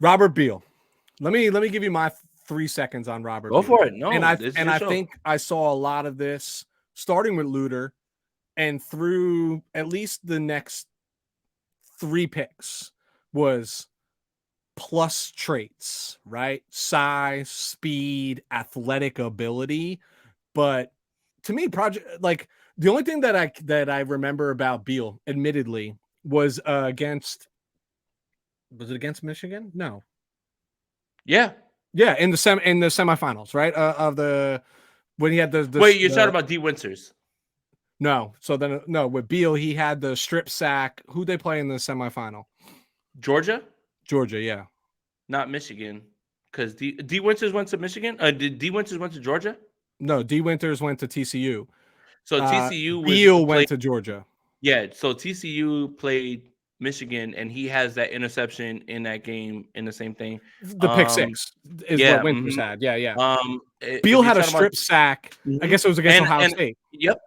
Robert Beal. Let me give you my 3 seconds on Robert. Go for it. No, and I think I saw a lot of this. Starting with Luter and through at least the next 3 picks was plus traits, right? Size, speed, athletic ability. But to me, the only thing that I remember about Beal, admittedly, was against Michigan? No. Yeah. Yeah, in the semifinals, right? When he had the wait, you're talking about D. Winters? No. So then, no, with Beal, he had the strip sack. Who'd they play in the semifinal? Georgia, yeah. Not Michigan. Because D. Winters went to Michigan? Did D. Winters went to Georgia? No, D. Winters went to TCU. So TCU Beal went to Georgia. Yeah, so TCU played Michigan, and he has that interception in that game in the same thing. The pick 6 is what Winters had. Yeah. Beal had a strip sack. I guess it was against Ohio State. Yep.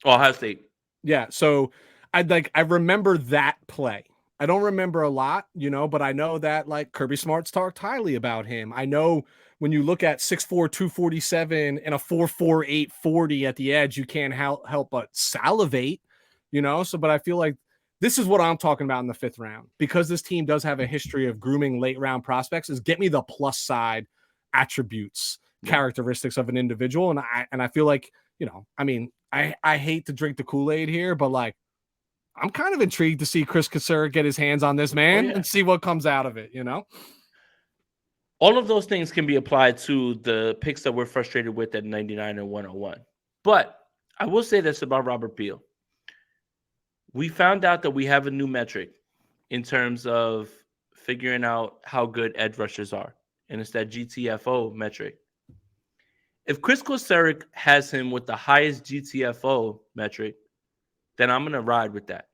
Ohio State. Yeah. So I remember that play, I don't remember a lot, but I know that like Kirby Smart's talked highly about him. I know when you look at 6'4", 247 and a 4'4", 840 at the edge, you can't help but salivate, So, but I feel like this is what I'm talking about in the 5th round, because this team does have a history of grooming late round prospects, is get me the plus side attributes, characteristics of an individual. And I feel like, I hate to drink the Kool-Aid here, but like, I'm kind of intrigued to see Chris Kaser get his hands on this man and see what comes out of it, All of those things can be applied to the picks that we're frustrated with at 99 and 101. But I will say this about Robert Beal. We found out that we have a new metric in terms of figuring out how good edge rushers are, and it's that GTFO metric. If Chris Kosaric has him with the highest GTFO metric, then I'm going to ride with that.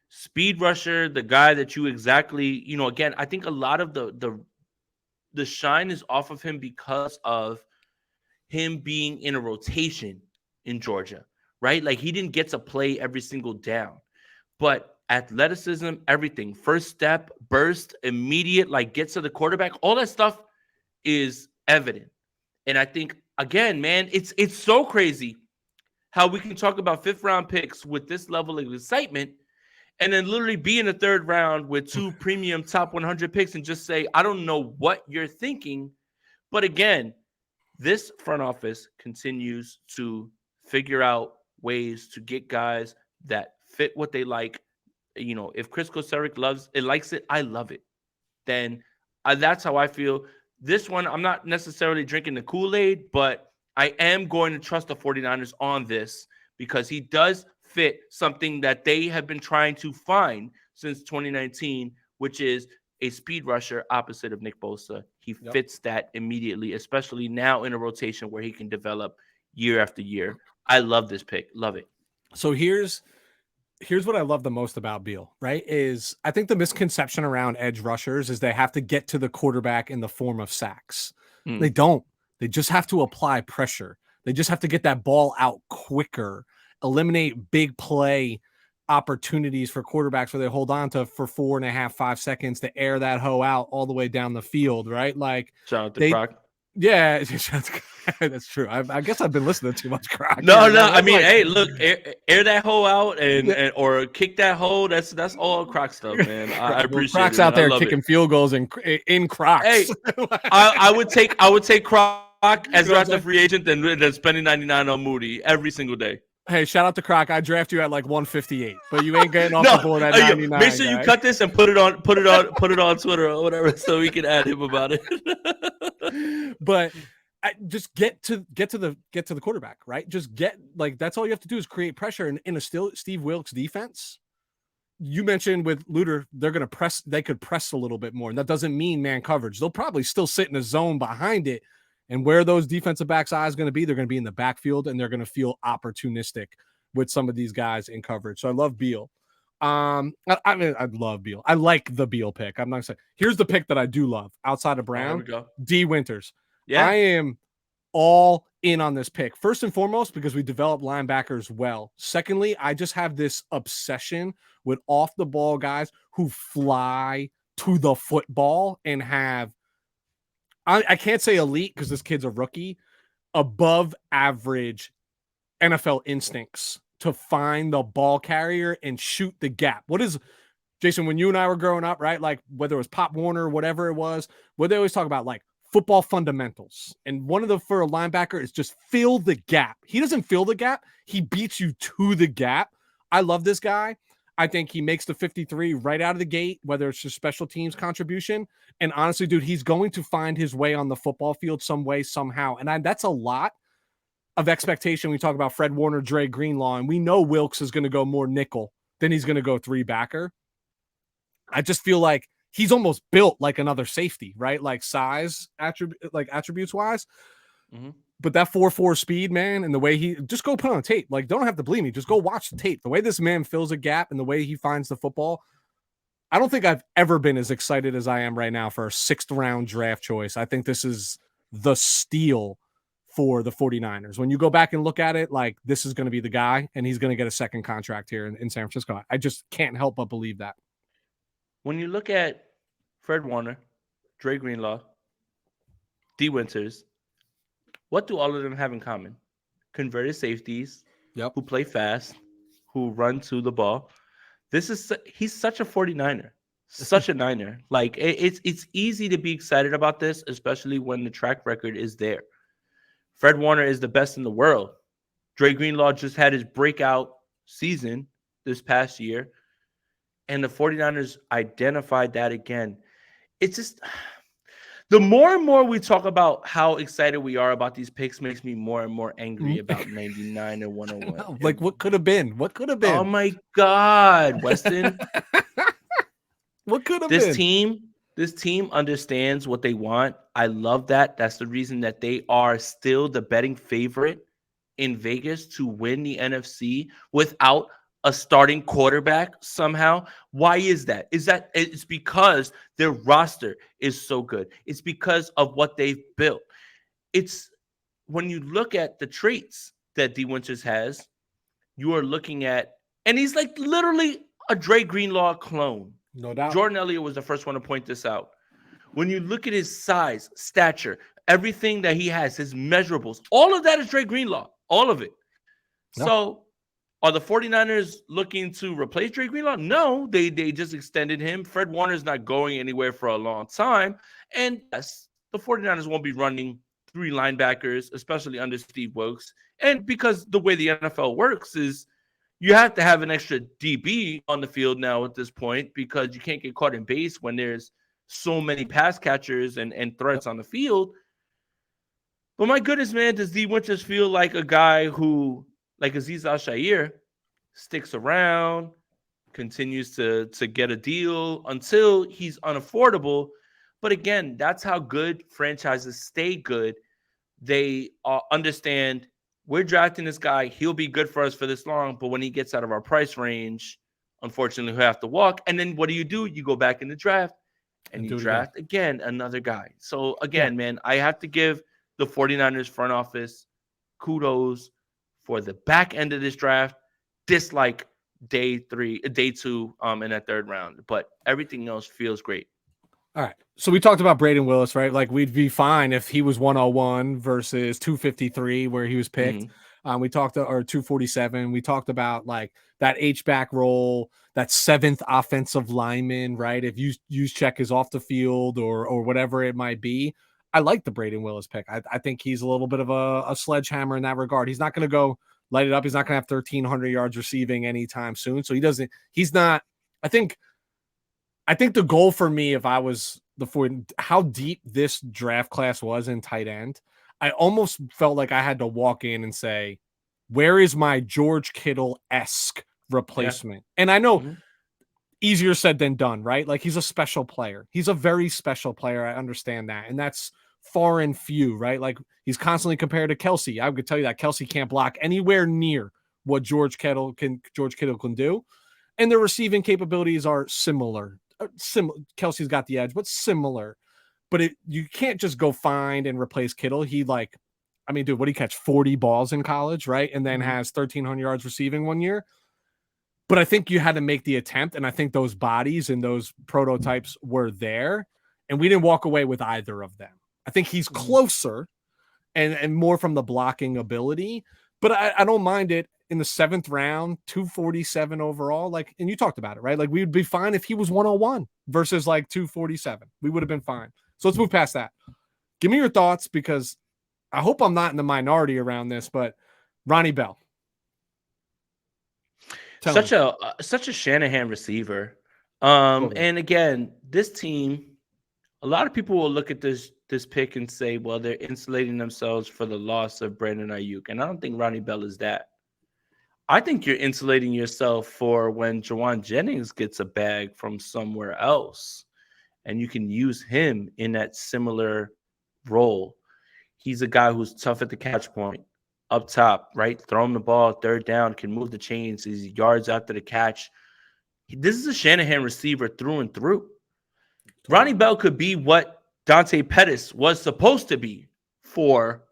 Speed rusher, the guy that you exactly, again, I think a lot of the shine is off of him because of him being in a rotation in Georgia, right? Like he didn't get to play every single down, but athleticism, everything, first step, burst, immediate, like gets to the quarterback, all that stuff is evident. And I think, again, man, it's so crazy how we can talk about 5th round picks with this level of excitement and then literally be in the 3rd round with 2 premium top 100 picks and just say, I don't know what you're thinking. But again, this front office continues to figure out ways to get guys that fit what they like. If Chris Kosaric likes it, I love it. Then that's how I feel. This one, I'm not necessarily drinking the Kool-Aid, but I am going to trust the 49ers on this because he does fit something that they have been trying to find since 2019, which is a speed rusher opposite of Nick Bosa. He fits that immediately, especially now in a rotation where he can develop year after year. I love this pick. Love it. So here's what I love the most about Beal, right? Is I think the misconception around edge rushers is they have to get to the quarterback in the form of sacks. They don't. They just have to apply pressure. They just have to get that ball out quicker, eliminate big play opportunities for quarterbacks where they hold on to for 4.5, 5 seconds to air that hoe out all the way down the field, right? Like shout out to Croc. Yeah, that's true. I guess I've been listening to too much Croc. No. I mean, hey, look, air that hoe out and or kick that hoe. That's all Croc stuff, man. I appreciate Croc's it. Out there kicking field goals in Crocs. Hey, I would take Croc as a free agent than spending 99 on Moody every single day. Hey, shout out to Croc. I draft you at like 158, but you ain't getting off the board at 99. Make sure you cut this and put it on Twitter or whatever, so we can add him about it. But just get to the quarterback, right? Just that's all you have to do is create pressure. And in a Steve Wilkes defense, you mentioned with Luter, they're going to press. They could press a little bit more, and that doesn't mean man coverage. They'll probably still sit in a zone behind it. And where those defensive backs' eyes going to be, they're going to be in the backfield, and they're going to feel opportunistic with some of these guys in coverage. So I love Beal. I love Beal. I like the Beal pick. I'm not saying here's the pick that I do love outside of Brown. D Winters. Yeah, I am all in on this pick. First and foremost, because we develop linebackers well. Secondly, I just have this obsession with off the ball guys who fly to the football and have. I can't say elite because this kid's a rookie, above average NFL instincts to find the ball carrier and shoot the gap. What is, Jason, when you and I were growing up, right? Like whether it was Pop Warner, whatever it was, what they always talk about, like football fundamentals. And one of the, for a linebacker is just fill the gap. He doesn't fill the gap. He beats you to the gap. I love this guy. I think he makes the 53 right out of the gate, whether it's just special teams contribution. And honestly, dude, he's going to find his way on the football field some way, somehow. And that's a lot of expectation. We talk about Fred Warner, Dre Greenlaw, and we know Wilkes is going to go more nickel than he's going to go 3-backer. I just feel like he's almost built like another safety, right? Like size, attributes wise. Mm-hmm. But that 4.4 speed, man, and the way he just go put on tape. Like, don't have to believe me. Just go watch the tape. The way this man fills a gap and the way he finds the football. I don't think I've ever been as excited as I am right now for a 6th round draft choice. I think this is the steal for the 49ers. When you go back and look at it, like this is going to be the guy and he's going to get a second contract here in San Francisco. I just can't help but believe that. When you look at Fred Warner, Dre Greenlaw, D Winters, what do all of them have in common? Converted safeties Yep. who play fast, who run to the ball. He's such a 49er, such a Niner. Like it's easy to be excited about this, especially when the track record is there. Fred Warner is the best in the world. Dre Greenlaw just had his breakout season this past year, and the 49ers identified that again. It's just the more and more we talk about how excited we are about these picks makes me more and more angry about 99 and 101. Like, what could have been? What could have Oh been? my God, Weston. What could have This been? team, this team understands what they want. I love that. That's the reason that they are still the betting favorite in Vegas to win the NFC without a starting quarterback somehow. Why is that? It's because their roster is so good. It's because of what they've built. It's when you look at the traits that D Winters has, you are looking at, and he's like literally a Dre Greenlaw clone. No doubt. Jordan Elliott was the first one to point this out. When you look at his size, stature, everything that he has, his measurables, all of that is Dre Greenlaw. All of it. No. So are the 49ers looking to replace Dre Greenlaw? No, they just extended him. Fred Warner's not going anywhere for a long time. And yes, the 49ers won't be running 3 linebackers, especially under Steve Wilkes. And because the way the NFL works is you have to have an extra DB on the field now at this point because you can't get caught in base when there's so many pass catchers and threats on the field. But my goodness, man, does D Winters feel like a guy who, like Aziz Al-Shaair, sticks around, continues to get a deal until he's unaffordable. But again, that's how good franchises stay good. They understand we're drafting this guy. He'll be good for us for this long. But when he gets out of our price range, unfortunately, he'll have to walk. And then what do? You go back in the draft and you draft again another guy. So again, man, I have to give the 49ers front office kudos for the back end of this draft. Dislike day 2, in that 3rd round. But everything else feels great. All right. So we talked about Braden Willis, right? Like we'd be fine if he was 101 versus 253 where he was picked. We talked or 247. We talked about like that H-back role, that 7th offensive lineman, right? If Juszczyk is off the field or whatever it might be. I like the Braden Willis pick. I think he's a little bit of a sledgehammer in that regard. He's not going to go light it up. He's not going to have 1,300 yards receiving anytime soon. So he's not, I think the goal for me, if I was how deep this draft class was in tight end, I almost felt like I had to walk in and say, where is my George Kittle-esque replacement? Yeah. And I know easier said than done, right? Like he's a special player. He's a very special player. I understand that. And that's far and few, right? Like he's constantly compared to Kelsey. I could tell you that Kelsey can't block anywhere near what George Kittle can do. And their receiving capabilities are similar. Kelsey's got the edge, but similar. But you can't just go find and replace Kittle. He what did he catch? 40 balls in college, right? And then has 1,300 yards receiving one year. But I think you had to make the attempt, and I think those bodies and those prototypes were there, and we didn't walk away with either of them. I think he's closer and more from the blocking ability, but I don't mind it. In the 7th round, 247 overall, and you talked about it, right? Like we would be fine if he was 101 versus 247. We would have been fine. So let's move past that. Give me your thoughts because I hope I'm not in the minority around this, but Ronnie Bell. Such a Shanahan receiver. And again, this team, a lot of people will look at this pick and say, well, they're insulating themselves for the loss of Brandon Ayuk. And I don't think Ronnie Bell is that. I think you're insulating yourself for when Jawan Jennings gets a bag from somewhere else and you can use him in that similar role. He's a guy who's tough at the catch point, up top, right? Throw him the ball, 3rd down, can move the chains, he's yards after the catch. This is a Shanahan receiver through and through. Ronnie Bell could be what Dante Pettis was supposed to be for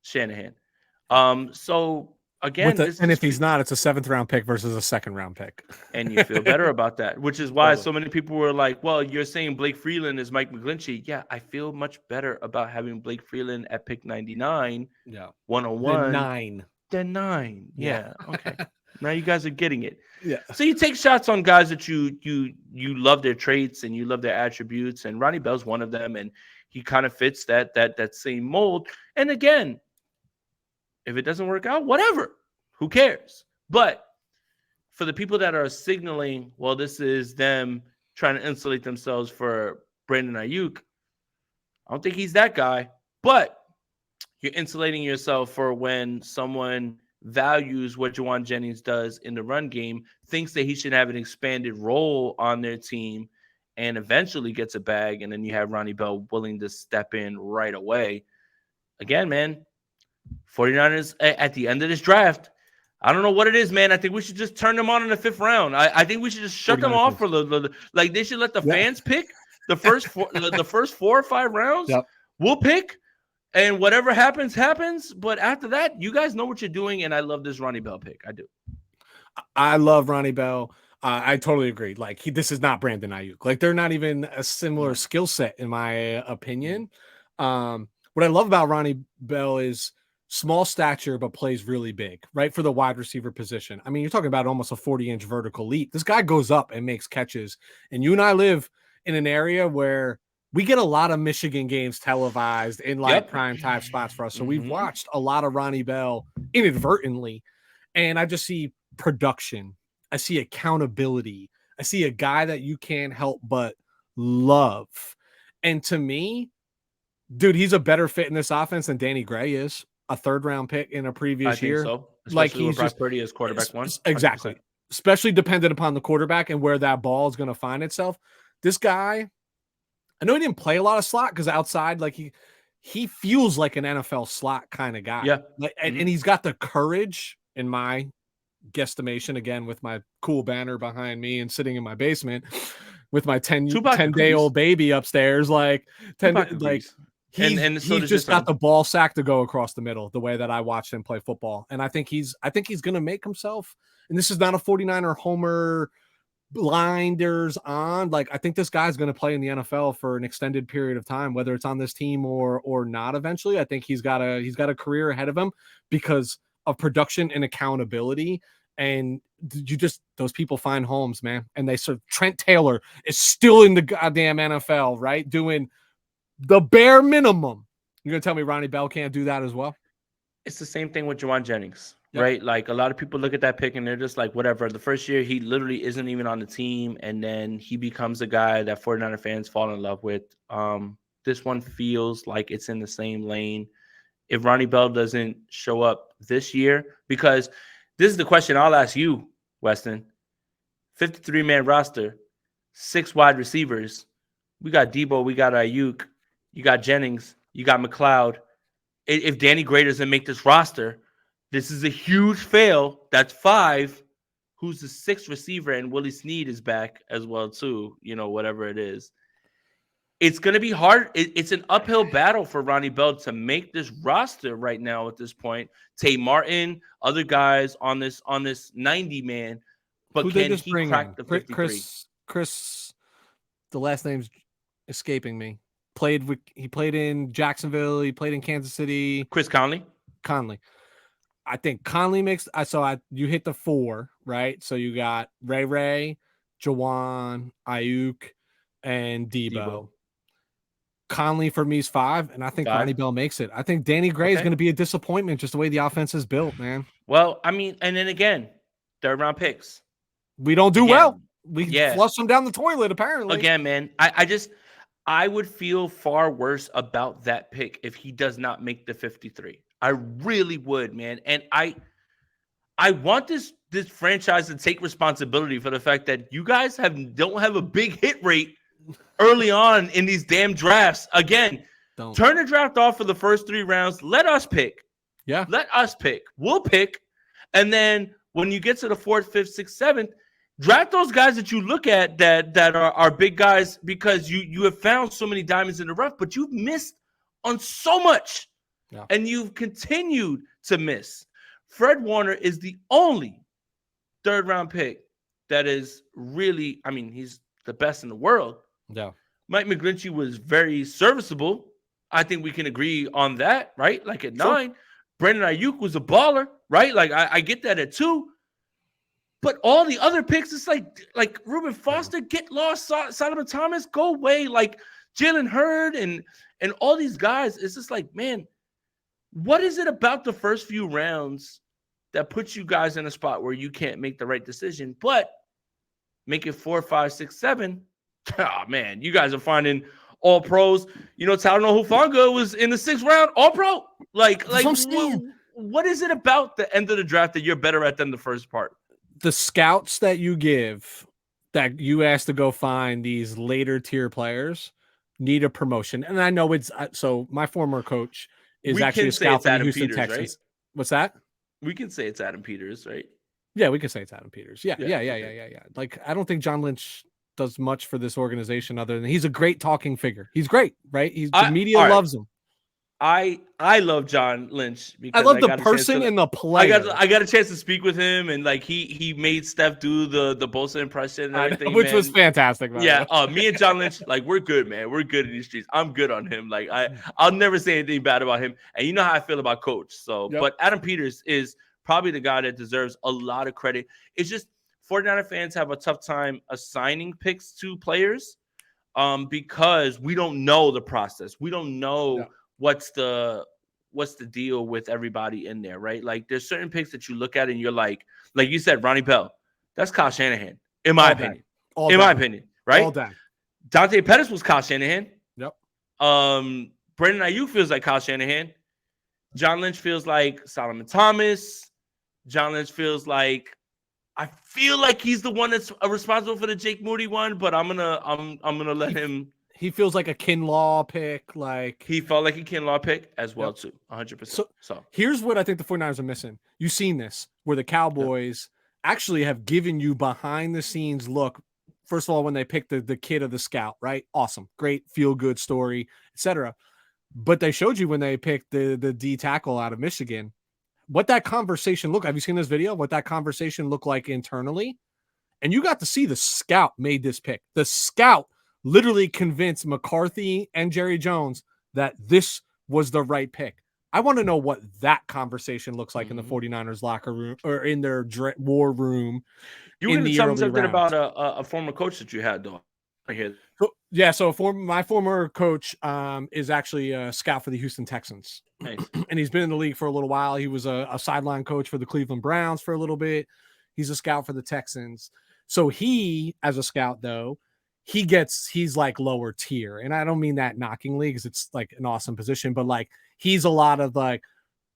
Shanahan. So again, And if he's not, it's a 7th round pick versus a 2nd round pick. And you feel better about that, which is why so many people were like, well, you're saying Blake Freeland is Mike McGlinchey. Yeah, I feel much better about having Blake Freeland at pick 99, 101, than 9. Yeah. Okay. Now you guys are getting it. Yeah. So you take shots on guys that you love their traits and you love their attributes, and Ronnie Bell's one of them, and he kind of fits that same mold. And again, if it doesn't work out, whatever. Who cares? But for the people that are signaling, well, this is them trying to insulate themselves for Brandon Ayuk, I don't think he's that guy. But you're insulating yourself for when someone values what Juwan Jennings does in the run game, thinks that he should have an expanded role on their team, and eventually gets a bag, and then you have Ronnie Bell willing to step in right away. Again, man, 49ers at the end of this draft, I don't know what it is, man. I think we should just turn them on in the 5th round. I think we should just shut them off for the like. They should let the fans pick the first 4 or 5 rounds. Yep. We'll pick, and whatever happens, happens. But after that, you guys know what you're doing, and I love this Ronnie Bell pick. I do. I love Ronnie Bell. I totally agree. Like this is not Brandon Ayuk. Like they're not even a similar skill set, in my opinion. What I love about Ronnie Bell is small stature, but plays really big, right? For the wide receiver position. I mean, you're talking about almost a 40-inch vertical leap. This guy goes up and makes catches. And you and I live in an area where we get a lot of Michigan games televised in like prime time spots for us. So we've watched a lot of Ronnie Bell inadvertently. And I just see production. I see accountability. I see a guy that you can't help but love. And to me, dude, he's a better fit in this offense than Danny Gray is. A 3rd round pick in a previous year. So. Like he's just Purdy as quarterback 1. Exactly. Especially dependent upon the quarterback and where that ball is going to find itself. This guy, I know he didn't play a lot of slot because outside, like he feels like an NFL slot kind of guy. Yeah. And he's got the courage, in my guesstimation, again, with my cool banner behind me and sitting in my basement with my 10-day-old baby upstairs, like 10 like he's just got the ball sack to go across the middle the way that I watched him play football. And I think he's going to make himself, and this is not a 49er homer blinders on. Like, I think this guy's going to play in the NFL for an extended period of time, whether it's on this team or not eventually. I think he's got a career ahead of him because of production and accountability. And those people find homes, man. And they serve. Trent Taylor is still in the goddamn NFL, right? Doing the bare minimum. You're going to tell me Ronnie Bell can't do that as well? It's the same thing with Juwan Jennings, right? Like, a lot of people look at that pick and they're just like, whatever. The first year, he literally isn't even on the team. And then he becomes a guy that 49er fans fall in love with. This one feels like it's in the same lane. If Ronnie Bell doesn't show up this year, because this is the question I'll ask you, Weston. 53-man roster, 6 wide receivers. We got Debo, we got Ayuk, you got Jennings, you got McLeod. If Danny Gray doesn't make this roster, this is a huge fail. That's 5. Who's the 6th receiver? And Willie Snead is back as well, too. Whatever it is. It's going to be hard. It's an uphill battle for Ronnie Bell to make this roster right now at this point. Tay Martin, other guys on this 90-man. But who can he crack the 53? Chris, the last name's escaping me. He played in Jacksonville. He played in Kansas City. Chris Conley. I think Conley makes. You hit the 4, right? So you got Ray, Juwan, Ayuk, and Debo. Conley for me is 5, and I think Ronnie Bell makes it. I think Danny Gray is going to be a disappointment just the way the offense is built, man. Well, I mean, and then again, 3rd round picks. We don't do well. We flush them down the toilet, apparently. Again, man, I would feel far worse about that pick if he does not make the 53. I really would, man. And I want this franchise to take responsibility for the fact that you guys don't have a big hit rate early on in these damn drafts. Again, turn the draft off for the first 3 rounds. Let us pick. Yeah. Let us pick. We'll pick. And then when you get to the 4th, 5th, 6th, 7th, draft those guys that you look at that are big guys, because you have found so many diamonds in the rough, but you've missed on so much. Yeah. And you've continued to miss. Fred Warner is the only third-round pick that is really, I mean, he's the best in the world. Yeah. Mike McGlinchey was very serviceable. I think we can agree on that, right? Like at 9. Brandon Ayuk was a baller, right? Like I get that at 2. But all the other picks, it's like Reuben Foster, get lost, Solomon Thomas, go away. Like Jalen Hurd and all these guys, it's just like, man, what is it about the first few rounds that puts you guys in a spot where you can't make the right decision, but make it 4, 5, 6, 7? Oh man, you guys are finding all pros. You know, Talanoa Hufanga was in the 6th round, all pro. Like what is it about the end of the draft that you're better at than the first part? The scouts that you give, that you ask to go find these later tier players, need a promotion. And I know it's so my former coach is actually a scout for the Houston Texans. Right? What's that? We can say it's Adam Peters, right? Yeah, we can say it's Adam Peters. Yeah. Like, I don't think John Lynch does much for this organization other than he's a great talking figure. He's great, right? The media loves him. I love John Lynch because I love the person and the player. I got a chance to speak with him, and like he made Steph do the Bosa impression and everything, which was fantastic. Yeah, me and John Lynch, like we're good, man. We're good in these streets. I'm good on him. Like I'll never say anything bad about him, and you know how I feel about Coach. So, But Adam Peters is probably the guy that deserves a lot of credit. It's just 49er fans have a tough time assigning picks to players, because we don't know the process. We don't know. Yeah. What's the deal with everybody in there, right? Like there's certain picks that you look at and you're like you said, Ronnie Bell, that's Kyle Shanahan, in my opinion. My opinion, right? All day. Dante Pettis was Kyle Shanahan. Yep. Brandon Ayuk feels like Kyle Shanahan. John Lynch feels like Solomon Thomas. John Lynch feels like, I feel like he's the one that's responsible for the Jake Moody one, but I'm gonna let him. He feels like a Kinlaw pick. Like he felt like a Kinlaw pick as well, too. 100%. So here's what I think the 49ers are missing. You've seen this, where the Cowboys actually have given you behind the scenes look. First of all, when they picked the kid of the scout, right? Awesome. Great feel good story, etc. But they showed you when they picked the D tackle out of Michigan, what that conversation looked. Have you seen this video? What that conversation looked like internally? And you got to see the scout made this pick. The scout literally convinced McCarthy and Jerry Jones that this was the right pick. I want to know what that conversation looks like in the 49ers locker room or in their war room. You were going to tell me something about a former coach that you had, though. I hear. So my former coach is actually a scout for the Houston Texans. Nice. And he's been in the league for a little while. He was a sideline coach for the Cleveland Browns for a little bit. He's a scout for the Texans. So he, as a scout, though, he's like lower tier. And I don't mean that knockingly because it's like an awesome position, but like he's a lot of like,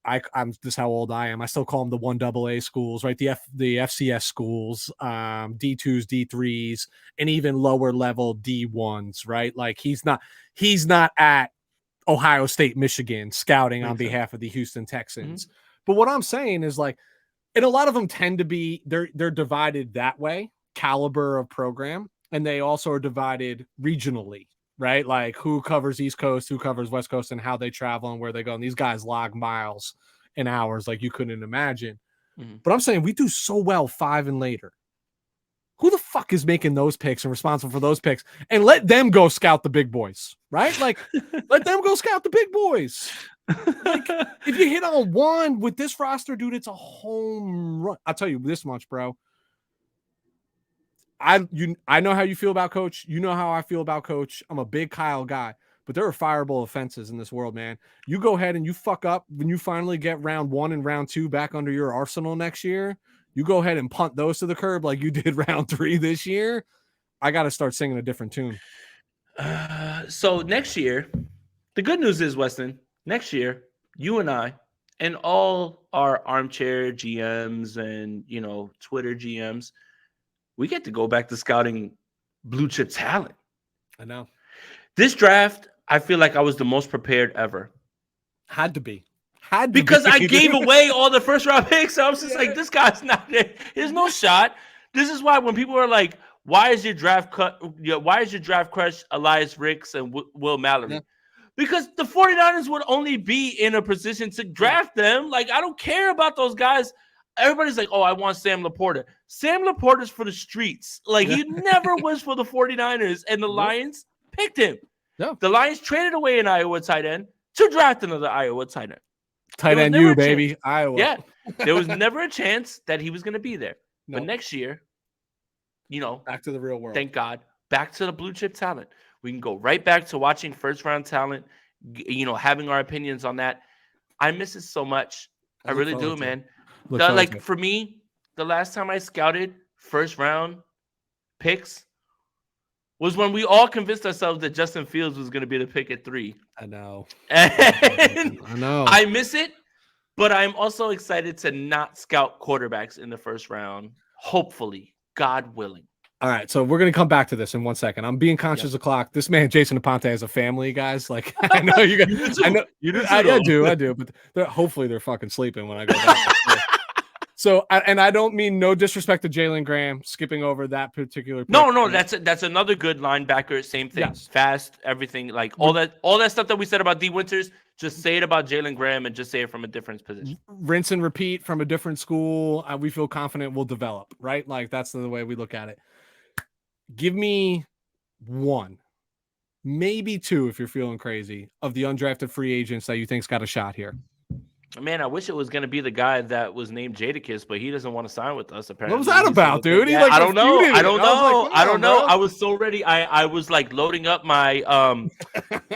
I'm just how old I am. I still call them the 1AA schools, right? The FCS schools, D2s, D3s, and even lower level D1s, right? Like he's not at Ohio State, Michigan scouting on behalf of the Houston Texans. Mm-hmm. But what I'm saying is like, and a lot of them tend to be, they're divided that way, caliber of program. And they also are divided regionally, right? Like who covers East Coast, who covers West Coast, and how they travel and where they go. And these guys log miles and hours like you couldn't imagine. Mm-hmm. But I'm saying we do so well 5 and later. Who the fuck is making those picks and responsible for those picks? And let them go scout the big boys, right? Like let them go scout the big boys. Like, if you hit on one with this roster, dude, it's a home run. I'll tell you this much, bro. I know how you feel about Coach. You know how I feel about Coach. I'm a big Kyle guy, but there are fireable offenses in this world, man. You go ahead and you fuck up when you finally get round 1 and round 2 back under your arsenal next year. You go ahead and punt those to the curb like you did round 3 this year. I got to start singing a different tune. So next year, the good news is, Weston, next year, you and I and all our armchair GMs and, Twitter GMs, we get to go back to scouting blue chip talent. I know. This draft, I feel like I was the most prepared ever. Had to be. Because I gave away all the first round picks. So I was just like, this guy's not there. There's no shot. This is why when people are like, why is your draft crush Elias Ricks and Will Mallory? Yeah. because the 49ers would only be in a position to draft them. Like, I don't care about those guys. Everybody's like, oh, I want Sam Laporta. Sam Laporta's for the streets. Like, he never was for the 49ers, and the Lions picked him. Yeah. The Lions traded away an Iowa tight end to draft another Iowa tight end. Tight end you, baby. Iowa. Yeah. There was never a chance that he was going to be there. Nope. But next year, back to the real world. Thank God. Back to the blue chip talent. We can go right back to watching first round talent, having our opinions on that. I miss it so much. I really do, man. For me, the last time I scouted first round picks was when we all convinced ourselves that Justin Fields was going to be the pick at 3. I know. And I know. I miss it, but I'm also excited to not scout quarterbacks in the first round. Hopefully, God willing. All right, so we're going to come back to this in 1 second. I'm being conscious of clock. This man, Jason Aponte, has a family, guys. Like, I know you guys. I know you do. I do. But hopefully they're fucking sleeping when I go back. So, and I don't mean no disrespect to Jalen Graham, skipping over that particular. No, that's another good linebacker. Same thing, yes. Fast, everything, like all that stuff that we said about D. Winters. Just say it about Jalen Graham and just say it from a different position. Rinse and repeat from a different school. We feel confident we'll develop, right? Like that's the way we look at it. Give me 1, maybe 2, if you're feeling crazy, of the undrafted free agents that you think's got a shot here. Man, I wish it was going to be the guy that was named Jadakiss, but he doesn't want to sign with us, apparently. What was that about, dude? I don't know. I don't know. I was so ready. I was like loading up my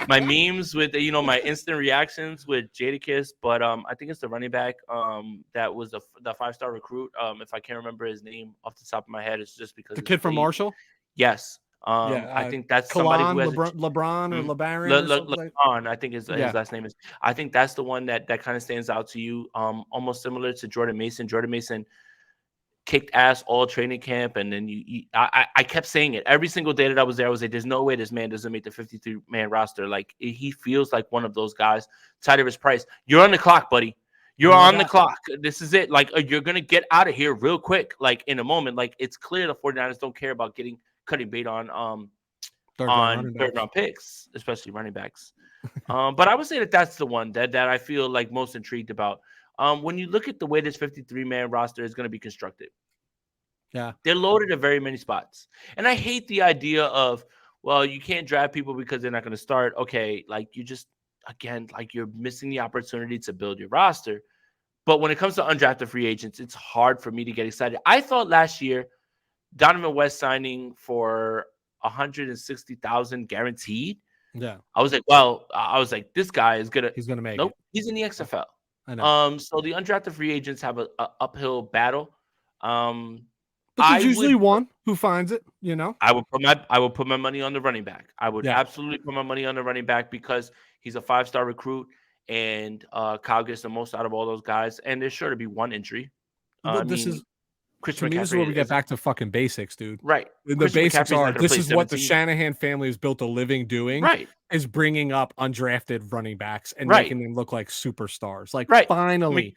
my memes with my instant reactions with Jadakiss, but I think it's the running back that was the 5-star recruit. If I can't remember his name off the top of my head, it's just because the kid from Marshall. Yes. I think that's somebody who has LeBron or LeBaron. LeBron, I think his last name is. I think that's the one that kind of stands out to you. Almost similar to Jordan Mason. Jordan Mason kicked ass all training camp, and then I kept saying it every single day that I was there. I was like, "There's no way this man doesn't make the 53-man roster." Like he feels like one of those guys. Tyrus Price, you're on the clock, buddy. You're on the clock. This is it. Like you're gonna get out of here real quick. Like in a moment. Like it's clear the 49ers don't care about cutting bait on third round picks, especially running backs. But I would say that's the one that I feel like most intrigued about. When you look at the way this 53-man roster is going to be constructed, they're loaded at very many spots. And I hate the idea of, well, you can't draft people because they're not going to start. Okay, like you just, again, like you're missing the opportunity to build your roster. But when it comes to undrafted free agents, it's hard for me to get excited. I thought last year, Donovan West signing for $160,000 guaranteed. Yeah, I was like, this guy is he's gonna make it. He's in the XFL. I know. So the undrafted free agents have a uphill battle. But there's usually one who finds it. I would put my money on the running back. I would absolutely put my money on the running back because he's a 5-star recruit, and Kyle gets the most out of all those guys. And there's sure to be one injury. This is where we get back to fucking basics, dude. Right. The basics are this is what the Shanahan family has built a living doing. Right. Is bringing up undrafted running backs and making them look like superstars. Like finally,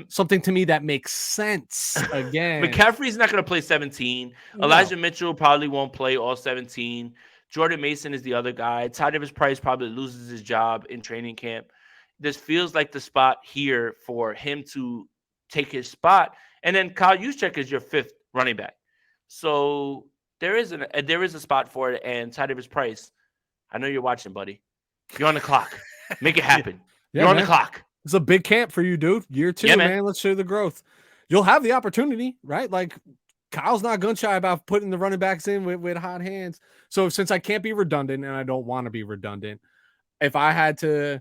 something to me that makes sense again. McCaffrey's not going to play 17. No. Elijah Mitchell probably won't play all 17. Jordan Mason is the other guy. Tyrus Price probably loses his job in training camp. This feels like the spot here for him to take his spot. And then Kyle Juszczyk is your 5th running back. So there is a spot for it. And Tyrus Price, I know you're watching, buddy. You're on the clock. Make it happen. You're on the clock. It's a big camp for you, dude. Year 2, man. Let's show the growth. You'll have the opportunity, right? Like Kyle's not gun shy about putting the running backs in with hot hands. So since I can't be redundant and I don't want to be redundant, if I had to,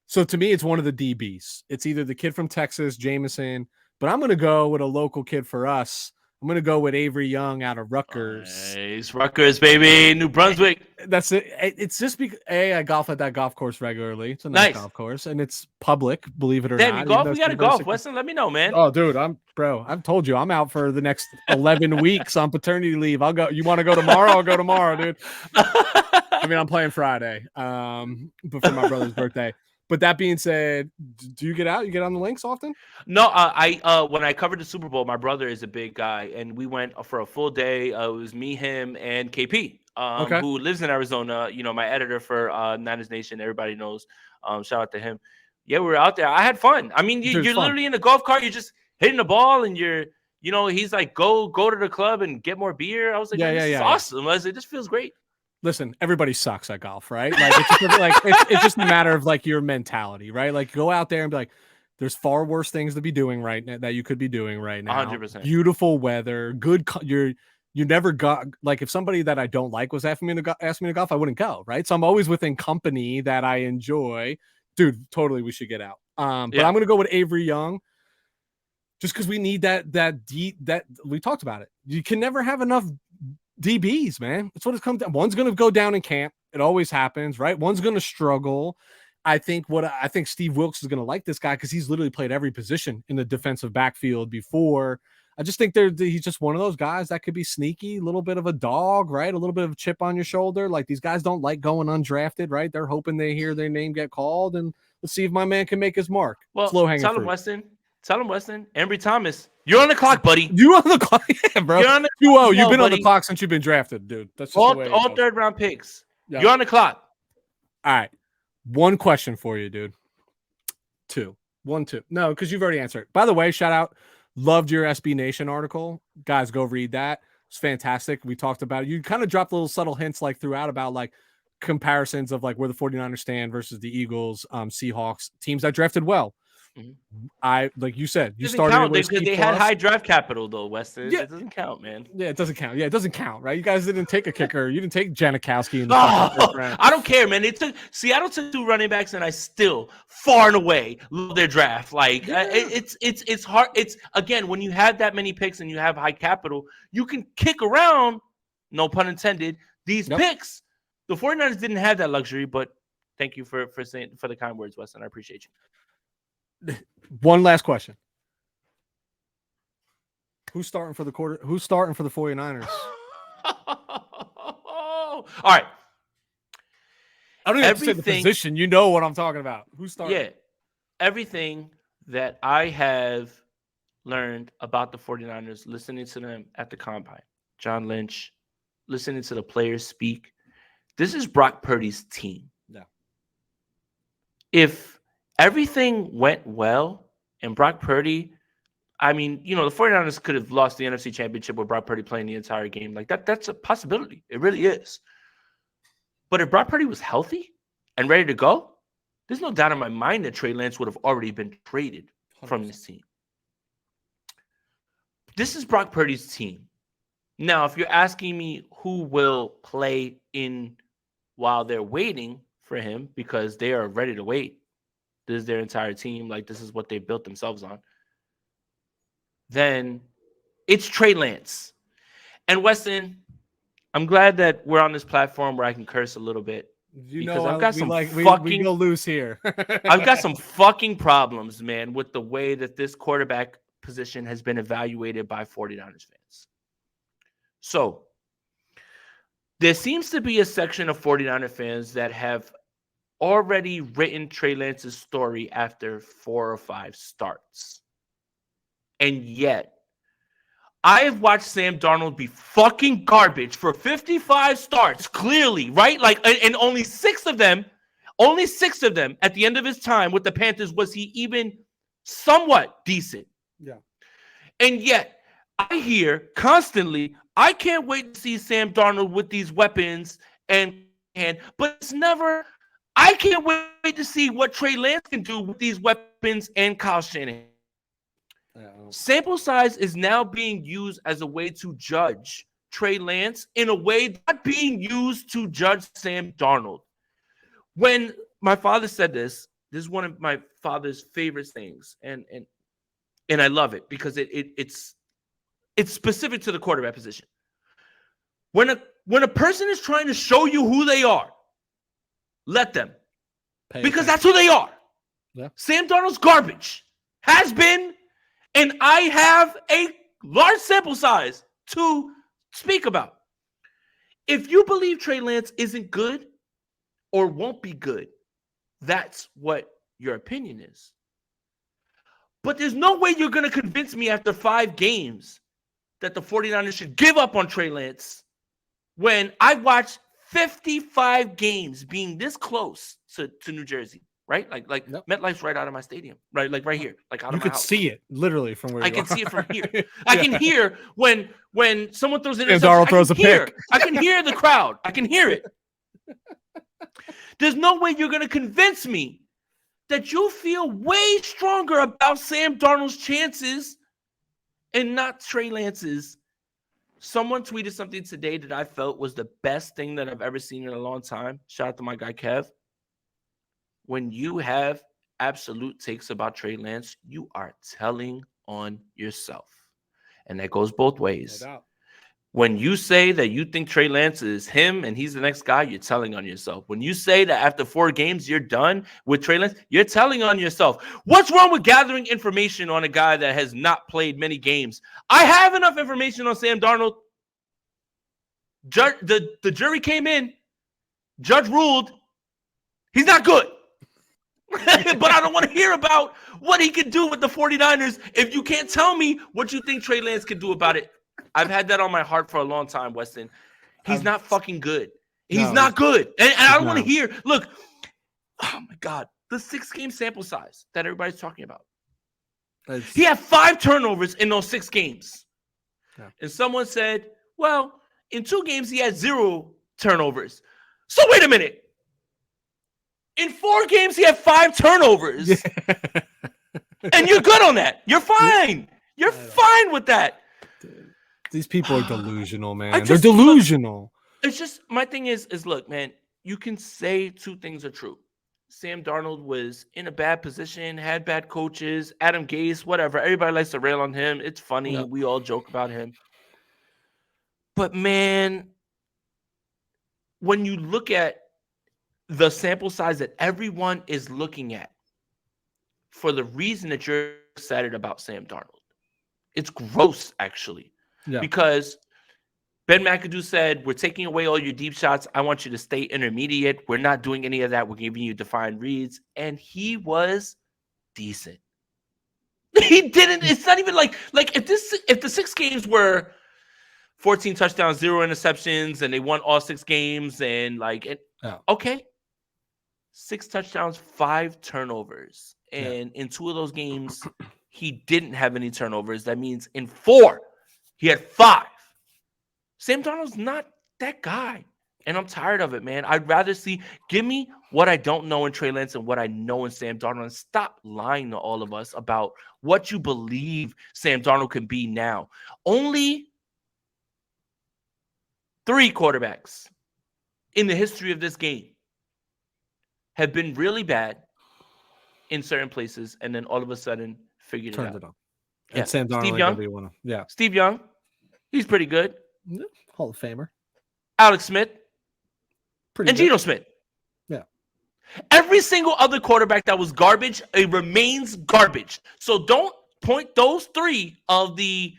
so to me, it's one of the DBs. It's either the kid from Texas, Jameson, but I'm going to go with a local kid for us. I'm going to go with Avery Young out of Rutgers. Nice. Rutgers, baby. New Brunswick. That's it. It's just because, I golf at that golf course regularly. It's a nice golf course, and it's public, believe it or not. Damn, you golf? We got to golf. Weston, let me know, man. Oh, dude, I've told you, I'm out for the next 11 weeks on paternity leave. I'll go. You want to go tomorrow? I'll go tomorrow, dude. I mean, I'm playing Friday, but for my brother's birthday. But that being said, do you get out? You get on the links often? No, when I covered the Super Bowl, my brother is a big guy, and we went for a full day. It was me, him, and KP. Okay. who lives in Arizona. You know, my editor for Niners Nation. Everybody knows. Shout out to him. Yeah, we were out there. I had fun. I mean, Dude, it's you're fun. literally in a golf cart. You're just hitting the ball, and he's like, go to the club and get more beer. I was like, this is awesome. I was like, this feels great. Listen, everybody sucks at golf, right? Like it's just a matter of like your mentality, right? Like go out there and be like, there's far worse things to be doing right now that you could be doing right now. 100%. Beautiful weather, good. You never got like if somebody that I don't like was asking me to golf, I wouldn't go, right? So I'm always within company that I enjoy. Dude, totally, we should get out. But I'm gonna go with Avery Young. Just because we need that we talked about it. You can never have enough DBs, man. That's what it's come down. One's going to go down in camp. It always happens, right? One's going to struggle. I think Steve Wilkes is going to like this guy because he's literally played every position in the defensive backfield before. I just think he's just one of those guys that could be sneaky, a little bit of a dog, right? A little bit of a chip on your shoulder. Like these guys don't like going undrafted, right? They're hoping they hear their name get called, and let's see if my man can make his mark. Well, slow hanging tell fruit. him Weston, Embry Thomas, you're on the clock, buddy. You on the clock, yeah, bro. You're on the clock. You've been on the clock since you've been drafted, dude. That's just all third round picks. Yep. You're on the clock. All right. One question for you, dude. Two. No, because you've already answered. By the way, shout out. Loved your SB Nation article. Guys, go read that. It's fantastic. We talked about it. You kind of dropped little subtle hints like throughout about like comparisons of like where the 49ers stand versus the Eagles, Seahawks, teams that drafted well. I like you said, you started because they had high draft capital though, Weston. Yeah. It doesn't count, man. Yeah, it doesn't count. Yeah, it doesn't count, right? You guys didn't take a kicker. You didn't take Janikowski in the I don't care, man. Seattle took 2 running backs, and I still far and away love their draft. Like it's hard. It's again when you have that many picks and you have high capital, you can kick around. No pun intended. These picks. The 49ers didn't have that luxury, but thank you for the kind words, Weston. I appreciate you. One last question. Who's starting for the 49ers? All right. I don't even have to say the position. You know what I'm talking about. Who's starting? Yeah. Everything that I have learned about the 49ers, listening to them at the Combine, John Lynch, listening to the players speak, this is Brock Purdy's team. Yeah. If everything went well and Brock Purdy, I mean, the 49ers could have lost the NFC Championship with Brock Purdy playing the entire game. Like that's a possibility. It really is. But if Brock Purdy was healthy and ready to go, there's no doubt in my mind that Trey Lance would have already been traded 100%. From this team. This is Brock Purdy's team. Now, if you're asking me who will play in while they're waiting for him because they are ready to wait, this is their entire team. Like, this is what they built themselves on. Then it's Trey Lance. And Weston, I'm glad that we're on this platform where I can curse a little bit. Because I've got we go loose here. I've got some fucking problems, man, with the way that this quarterback position has been evaluated by 49ers fans. So there seems to be a section of 49er fans that have already written Trey Lance's story after 4 or 5 starts. And yet, I have watched Sam Darnold be fucking garbage for 55 starts, clearly, right? Like, and only 6 of them at the end of his time with the Panthers was he even somewhat decent. Yeah. And yet, I hear constantly, I can't wait to see Sam Darnold with these weapons but it's never, I can't wait to see what Trey Lance can do with these weapons and Kyle Shanahan. Sample size is now being used as a way to judge Trey Lance in a way not being used to judge Sam Darnold. When my father said this is one of my father's favorite things, and I love it because it's specific to the quarterback position. When a person is trying to show you who they are, let them. Because that's who they are. Yeah. Sam Darnold's garbage. Has been, and I have a large sample size to speak about. If you believe Trey Lance isn't good or won't be good, that's what your opinion is. But there's no way you're going to convince me after 5 games that the 49ers should give up on Trey Lance when I watched 55 games being this close to New Jersey, right? Like Yep. MetLife's right out of my stadium, right? Like right here, like out You of my could house. see it literally from where I you can are. see it from here. I can hear when someone throws an And interception. Darnold throws a pick. I can hear the crowd. I can hear it. There's no way you're going to convince me that you feel way stronger about Sam Darnold's chances and not Trey Lance's. Someone tweeted something today that I felt was the best thing that I've ever seen in a long time. Shout out to my guy, Kev. When you have absolute takes about Trey Lance, you are telling on yourself. And that goes both ways. No doubt. When you say that you think Trey Lance is him and he's the next guy, you're telling on yourself. When you say that after 4 games you're done with Trey Lance, you're telling on yourself. What's wrong with gathering information on a guy that has not played many games? I have enough information on Sam Darnold. The jury came in. Judge ruled he's not good. But I don't want to hear about what he could do with the 49ers if you can't tell me what you think Trey Lance could do about it. I've had that on my heart for a long time, Weston. He's not fucking good. He's not good. And I don't want to hear. Look, oh my God, the 6-game sample size that everybody's talking about. He had 5 turnovers in those 6 games. Yeah. And someone said, well, in 2 games, he had 0 turnovers. So wait a minute. In 4 games, he had 5 turnovers. Yeah. And you're good on that. You're fine. You're fine with that. Dude, these people are delusional, man. They're delusional. Look, it's just, my thing is look, man, you can say 2 things are true. Sam Darnold was in a bad position, had bad coaches, Adam Gase, whatever. Everybody likes to rail on him. It's funny. Yep. We all joke about him. But, man, when you look at the sample size that everyone is looking at for the reason that you're excited about Sam Darnold, it's gross, actually. Yeah. Because Ben McAdoo said, we're taking away all your deep shots. I want you to stay intermediate. We're not doing any of that. We're giving you defined reads. And he was decent. He didn't. It's not even like if the 6 games were 14 touchdowns, 0 interceptions, and they won all 6 games, and okay. 6 touchdowns, 5 turnovers. And in 2 of those games, he didn't have any turnovers. That means in 4, he had 5. Sam Darnold's not that guy. And I'm tired of it, man. I'd rather give me what I don't know in Trey Lance and what I know in Sam Darnold. And stop lying to all of us about what you believe Sam Darnold can be now. Only 3 quarterbacks in the history of this game have been really bad in certain places, and then all of a sudden figured it out. Yeah. And Sam Darnold, Steve Young. Steve Young, he's pretty good. Hall of Famer. Alex Smith. And Geno Smith. Yeah. Every single other quarterback that was garbage, it remains garbage. So don't point those 3 of the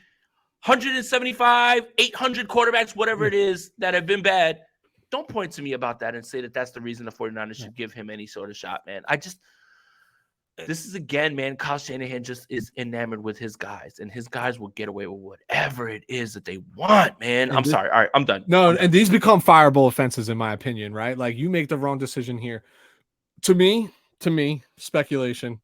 175, 800 quarterbacks, whatever it is, that have been bad. Don't point to me about that and say that that's the reason the 49ers should give him any sort of shot, man. This is, again, man, Kyle Shanahan just is enamored with his guys, and his guys will get away with whatever it is that they want, man. I'm sorry. All right, I'm done. No, and these become fireable offenses, in my opinion, right? Like, you make the wrong decision here. To me, speculation,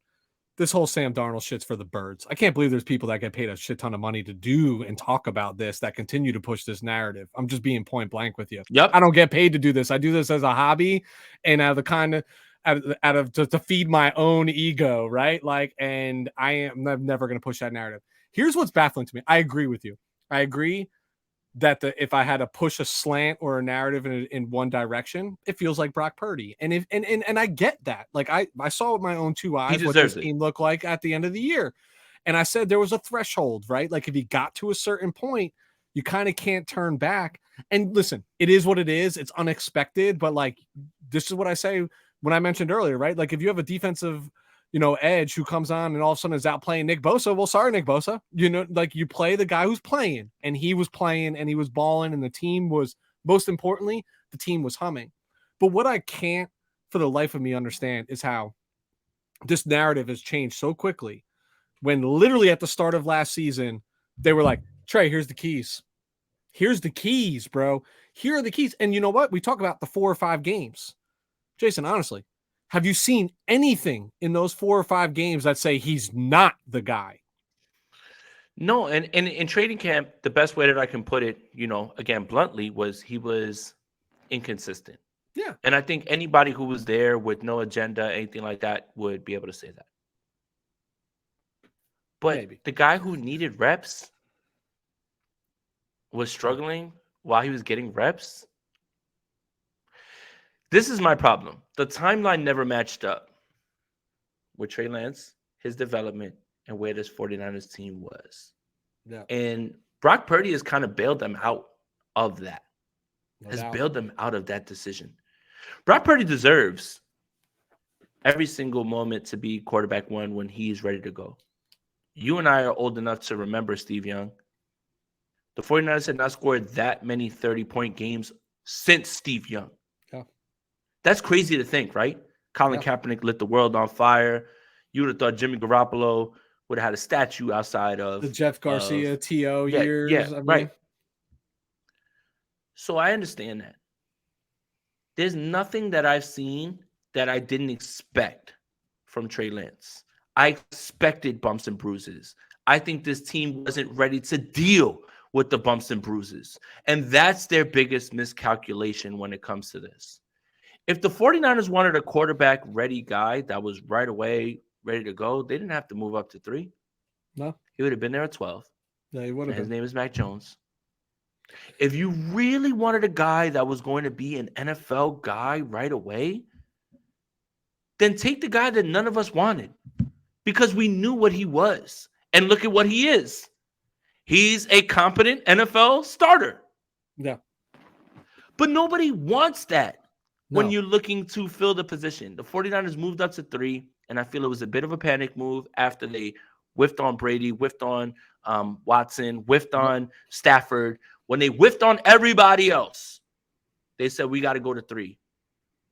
this whole Sam Darnold shit's for the birds. I can't believe there's people that get paid a shit ton of money to do and talk about this, that continue to push this narrative. I'm just being point blank with you. Yep. I don't get paid to do this. I do this as a hobby and out of to feed my own ego, right? Like, and I'm never going to push that narrative. Here's what's baffling to me. I agree with you. I agree that if I had to push a slant or a narrative in one direction, it feels like Brock Purdy. And I get that. Like, I saw with my own 2 eyes what this team looked like at the end of the year. And I said there was a threshold, right? Like, if you got to a certain point, you kind of can't turn back. And listen, it is what it is. It's unexpected, but like, this is what I say when I mentioned earlier, right? Like, if you have a defensive, edge who comes on and all of a sudden is out playing Nick Bosa, well, sorry, Nick Bosa. Like, you play the guy who's playing, and he was playing and he was balling, and the team was, most importantly, the team was humming. But what I can't for the life of me understand is how this narrative has changed so quickly when literally at the start of last season, they were like, Trey, here's the keys. Here's the keys, bro. here are the keys. And you know what? We talk about the 4 or 5 games. Jason, honestly, have you seen anything in those 4 or 5 games that say he's not the guy? No, and in training camp, the best way that I can put it, again, bluntly, was he was inconsistent. Yeah. And I think anybody who was there with no agenda, anything like that, would be able to say that. But Maybe. the guy who needed reps was struggling while he was getting reps. This is my problem. The timeline never matched up with Trey Lance, his development, and where this 49ers team was. Yeah. And Brock Purdy has kind of bailed them out of that. Bailed them out of that decision. Brock Purdy deserves every single moment to be quarterback one when he's ready to go. You and I are old enough to remember Steve Young. The 49ers had not scored that many 30-point games since Steve Young. Yeah. That's crazy to think, right? Colin Kaepernick lit the world on fire. You would have thought Jimmy Garoppolo would have had a statue outside of the Jeff Garcia TO years. Yeah, right. So I understand that. There's nothing that I've seen that I didn't expect from Trey Lance. I expected bumps and bruises. I think this team wasn't ready to deal with the bumps and bruises. And that's their biggest miscalculation when it comes to this. If the 49ers wanted a quarterback-ready guy that was right away ready to go, they didn't have to move up to 3. No. He would have been there at 12. Yeah, he would have. His name is Mac Jones. If you really wanted a guy that was going to be an NFL guy right away, then take the guy that none of us wanted because we knew what he was. And look at what he is. He's a competent NFL starter. Yeah. But nobody wants that when you're looking to fill the position. The 49ers moved up to 3, and I feel it was a bit of a panic move after they whiffed on Brady, whiffed on Watson, whiffed on Stafford. When they whiffed on everybody else, they said, we got to go to 3.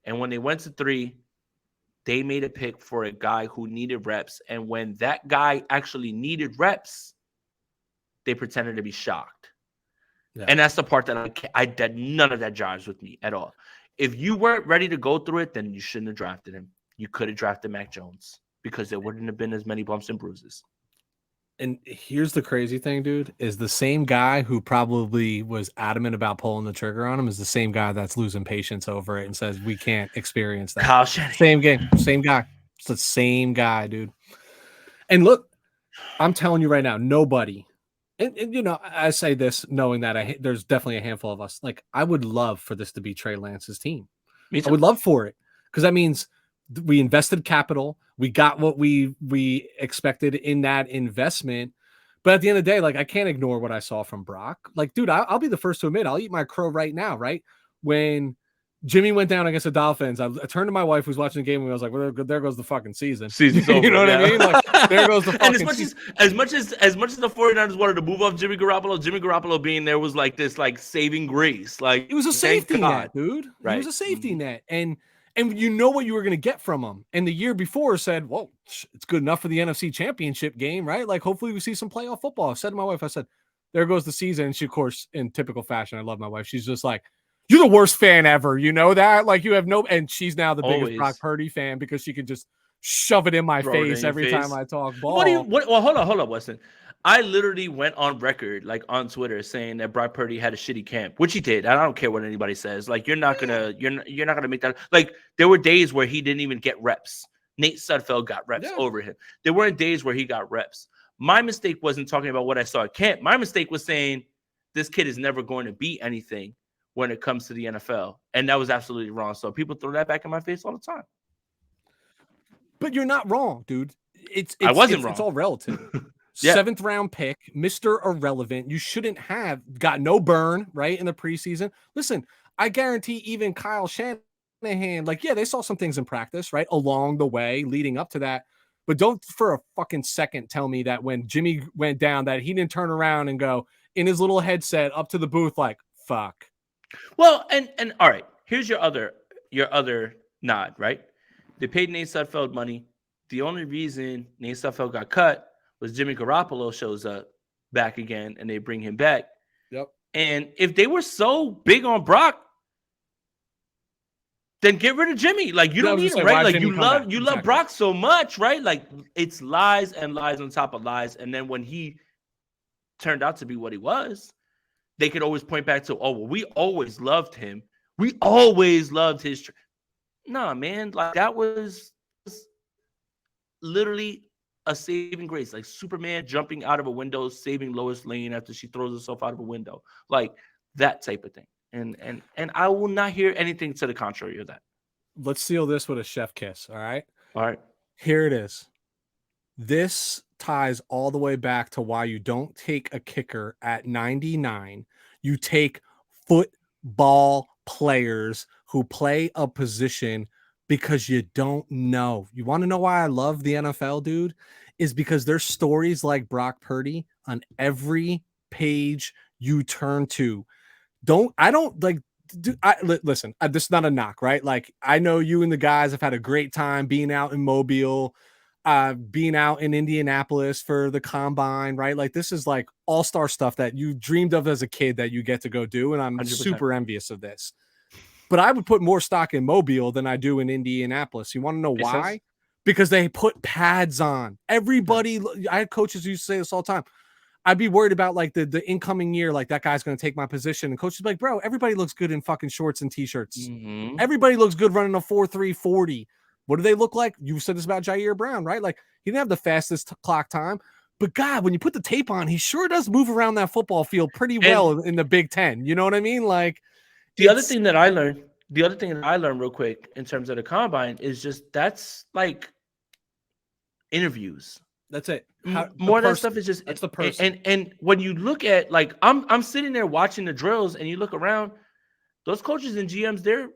And when they went to 3, they made a pick for a guy who needed reps. And when that guy actually needed reps, they pretended to be shocked. Yeah. And that's the part that that none of that jives with me at all. If you weren't ready to go through it, then you shouldn't have drafted him. You could have drafted Mac Jones because there wouldn't have been as many bumps and bruises. And here's the crazy thing, dude, is the same guy who probably was adamant about pulling the trigger on him is the same guy that's losing patience over it and says, we can't experience that. Kyle Shanahan. Same game, same guy. It's the same guy, dude. And look, I'm telling you right now, nobody, and I say this knowing that there's definitely a handful of us. Like, I would love for this to be Trey Lance's team. Me too. I would love for it because that means we invested capital. We got what we expected in that investment. But at the end of the day, like, I can't ignore what I saw from Brock. Like, dude, I'll be the first to admit, I'll eat my crow right now, right? When Jimmy went down against the Dolphins, I turned to my wife who's watching the game, and I was like, well, there goes the fucking season. Season's over. You know what I mean? Like, there goes the fucking season. As much as the 49ers wanted to move off Jimmy Garoppolo being there was like this, like, saving grace. Like, it was a safety net, dude. Right. It was a safety net. And you know what you were going to get from him. And the year before said, well, it's good enough for the NFC Championship game, right? Like, hopefully we see some playoff football. I said to my wife, I said, there goes the season. And she, of course, in typical fashion, I love my wife. She's just like, you're the worst fan ever. You know that? Like, you have no – and she's now the biggest Brock Purdy fan because she can just shove it in my face every time I talk ball. Well, hold on, Weston. I literally went on record, like, on Twitter, saying that Brock Purdy had a shitty camp, which he did. I don't care what anybody says. Like, you're not gonna make that. Like, there were days where he didn't even get reps. Nate Sudfeld got reps over him. There weren't days where he got reps. My mistake wasn't talking about what I saw at camp. My mistake was saying this kid is never going to be anything when it comes to the NFL, and that was absolutely wrong. So people throw that back in my face all the time. But you're not wrong, dude. I wasn't wrong. It's all relative. Yeah. 7th round pick, Mr. Irrelevant. You shouldn't have got no burn, right, in the preseason. Listen, I guarantee even Kyle Shanahan, like, yeah, they saw some things in practice, right, along the way leading up to that. But don't for a fucking second tell me that when Jimmy went down that he didn't turn around and go in his little headset up to the booth like, fuck. Well, and all right, here's your other nod, right? They paid Nate Sudfeld money. The only reason Nate Sudfeld got cut was Jimmy Garoppolo shows up back again and they bring him back. Yep. And if they were so big on Brock, then get rid of Jimmy. Like, you don't need him, right? Like, you love Brock so much, right? Like, it's lies and lies on top of lies. And then when he turned out to be what he was, they could always point back to, oh, well, we always loved him. We always loved his. Nah, man, like that was literally a saving grace, like Superman jumping out of a window, saving Lois Lane after she throws herself out of a window, like that type of thing. And I will not hear anything to the contrary of that. Let's seal this with a chef kiss. All right. All right. Here it is. This ties all the way back to why you don't take a kicker at 99. You take football players who play a position because you don't know. You want to know why I love the NFL, dude? Is because there's stories like Brock Purdy on every page you turn to. Listen, this is not a knock, right? Like, I know you and the guys have had a great time being out in Mobile, being out in Indianapolis for the combine, right? Like, this is like all-star stuff that you dreamed of as a kid that you get to go do. And I'm 100%. Super envious of this. But I would put more stock in Mobile than I do in Indianapolis. You want to know why? Because they put pads on. Everybody, I had coaches who used to say this all the time. I'd be worried about like the incoming year, like that guy's going to take my position. And coaches be like, bro, everybody looks good in fucking shorts and t-shirts. Mm-hmm. Everybody looks good running a 4.340. What do they look like? You said this about Jair Brown, right? Like, he didn't have the fastest clock time, but God, when you put the tape on, he sure does move around that football field pretty well in the Big Ten. You know what I mean? Like, the other thing that I learned real quick in terms of the combine is just that's like interviews. That's it. More of that stuff is just that's the person. And when you look at, like, I'm sitting there watching the drills, and you look around, those coaches and GMs, they're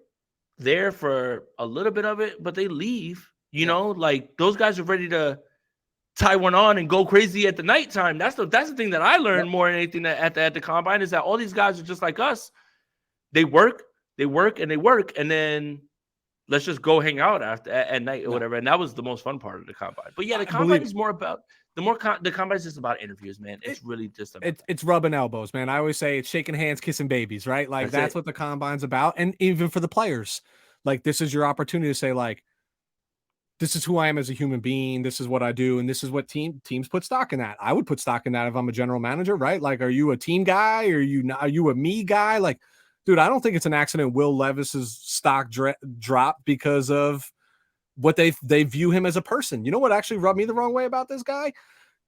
there for a little bit of it, but they leave. You know, like, those guys are ready to tie one on and go crazy at the nighttime. That's the thing that I learned more than anything at the combine, is that all these guys are just like us. They work, and then let's just go hang out at night or whatever. And that was the most fun part of the combine. But yeah, the combine is more about the combine is just about interviews, man. It's really just about it's rubbing elbows, man. I always say it's shaking hands, kissing babies, right? Like, that's what the combine's about. And even for the players, like, this is your opportunity to say, like, this is who I am as a human being. This is what I do. And this is what teams put stock in that. I would put stock in that if I'm a general manager, right? Like, are you a team guy? Are you a me guy? Like, dude, I don't think it's an accident Will Levis's stock dropped because of what they view him as a person. You know what actually rubbed me the wrong way about this guy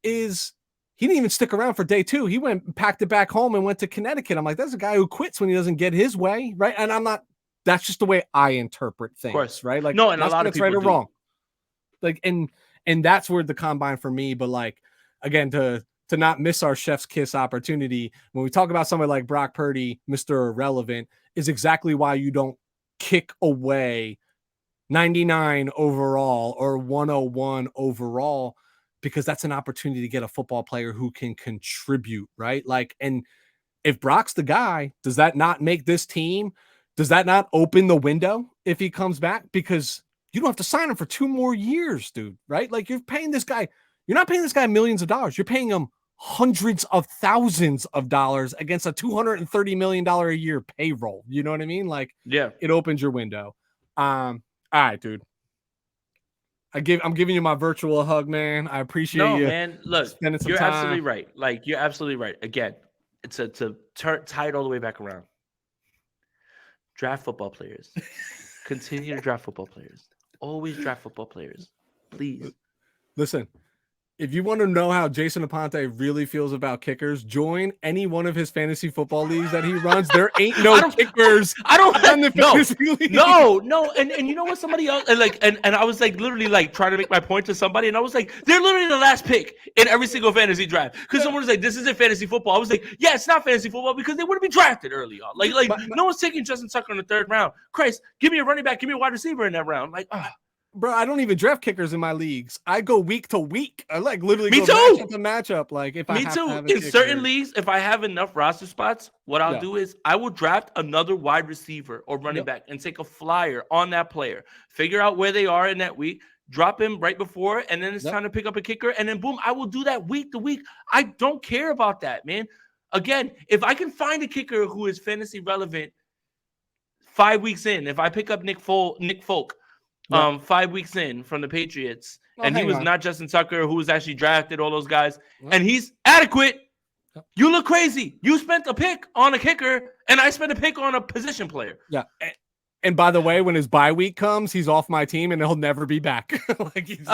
is he didn't even stick around for day 2. He went and packed it back home and went to Connecticut. I'm like, that's a guy who quits when he doesn't get his way, right? And that's just the way I interpret things, of course, right? Like, no, and a lot of people right or wrong. Like, and that's where the combine for me, but like, again, to not miss our chef's kiss opportunity when we talk about somebody like Brock Purdy, Mr. Irrelevant, is exactly why you don't kick away 99 overall or 101 overall, because that's an opportunity to get a football player who can contribute, right? Like, and if Brock's the guy, does that not make this team? Does that not open the window if he comes back? Because you don't have to sign him for 2 more years, dude, right? Like, you're paying this guy. You're not paying this guy millions of dollars. You're paying him hundreds of thousands of dollars against a $230 million a year payroll. You know what I mean? Like, yeah, it opens your window. All right, dude. I'm giving you my virtual hug, man. I appreciate you. No, man. Look, you're absolutely right. Like, you're absolutely right. Again, it's to tie it all the way back around. Draft football players. Continue to draft football players. Always draft football players. Please. Listen, if you want to know how Jason Aponte really feels about kickers, join any one of his fantasy football leagues that he runs. There ain't no kickers. I don't no. And you know what? Somebody else and I was like literally like trying to make my point to somebody, and I was like, they're literally the last pick in every single fantasy draft. Because someone was like, this isn't fantasy football. I was like, yeah, it's not fantasy football because they wouldn't be drafted early on. Like no one's taking Justin Tucker in the 3rd round. Christ, give me a running back, give me a wide receiver in that round. Like, bro, I don't even draft kickers in my leagues. I go week to week. I like literally go matchup to matchup. Like, if me I have too. To have in certain leagues, if I have enough roster spots, what I'll do is I will draft another wide receiver or running back and take a flyer on that player. Figure out where they are in that week. Drop him right before, and then it's time to pick up a kicker. And then boom, I will do that week to week. I don't care about that, man. Again, if I can find a kicker who is fantasy relevant 5 weeks in, if I pick up Nick Folk, 5 weeks in from the Patriots, and he was not Justin Tucker, who was actually drafted, all those guys, and he's adequate, you look crazy. You spent a pick on a kicker, and I spent a pick on a position player. Yeah. And by the way, when his bye week comes, he's off my team and he'll never be back. Like he's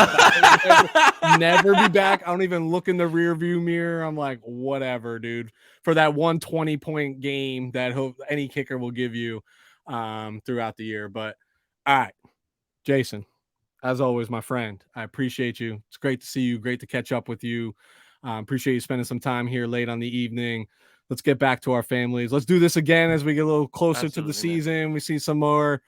never be back. I don't even look in the rear view mirror. I'm like, whatever, dude. For that 120-point game that any kicker will give you throughout the year. But all right, Jason, as always, my friend, I appreciate you. It's great to see you. Great to catch up with you. Appreciate you spending some time here late on the evening. Let's get back to our families. Let's do this again as we get a little closer to the season. Man. We see some more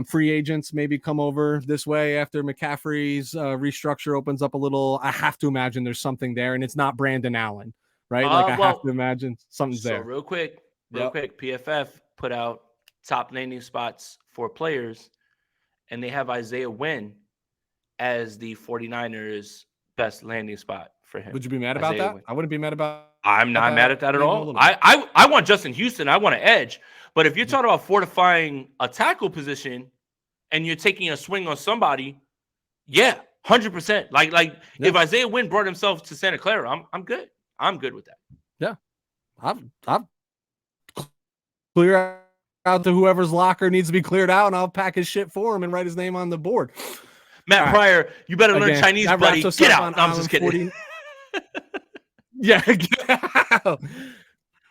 free agents maybe come over this way after McCaffrey's restructure opens up a little. I have to imagine there's something there, and it's not Brandon Allen, right? I have to imagine something's there. Real quick, PFF put out top landing spots for players, and they have Isaiah Wynn as the 49ers' best landing spot for him. Would you be mad about that? I wouldn't be mad about. I'm not mad at that at all. I want Justin Houston. I want an edge. But if you're talking about fortifying a tackle position and you're taking a swing on somebody, 100%. If Isaiah Wynn brought himself to Santa Clara, I'm good. I'm good with that. Yeah. I'll clear out to whoever's locker needs to be cleared out, and I'll pack his shit for him and write his name on the board. Matt Pryor, you better learn Chinese, buddy. Get out. I'm just kidding. Yeah.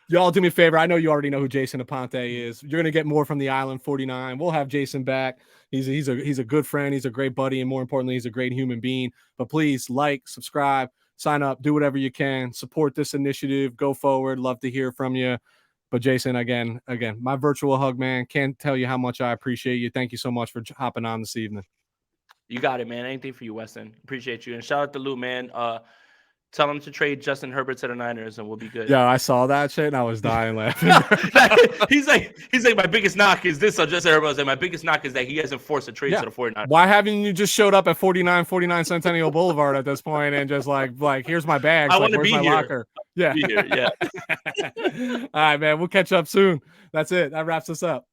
Y'all do me a favor. I know you already know who Jason Aponte is. You're going to get more from the Island 49. We'll have Jason back. He's a good friend. He's a great buddy. And more importantly, he's a great human being. But please subscribe, sign up, do whatever you can. Support this initiative. Go forward. Love to hear from you. But Jason, again, my virtual hug, man. Can't tell you how much I appreciate you. Thank you so much for hopping on this evening. You got it, man. Anything for you, Weston. Appreciate you. And shout out to Lou, man. Tell him to trade Justin Herbert to the Niners, and we'll be good. Yeah, I saw that shit, and I was dying laughing. he's like, my biggest knock is this on Justin Herbert. My biggest knock is that he hasn't forced a trade to the 49ers. Why haven't you just showed up at 49 Centennial Boulevard at this point and just like here's my bag. I want to be here. Locker? Yeah. Be here. Yeah. All right, man. We'll catch up soon. That's it. That wraps us up.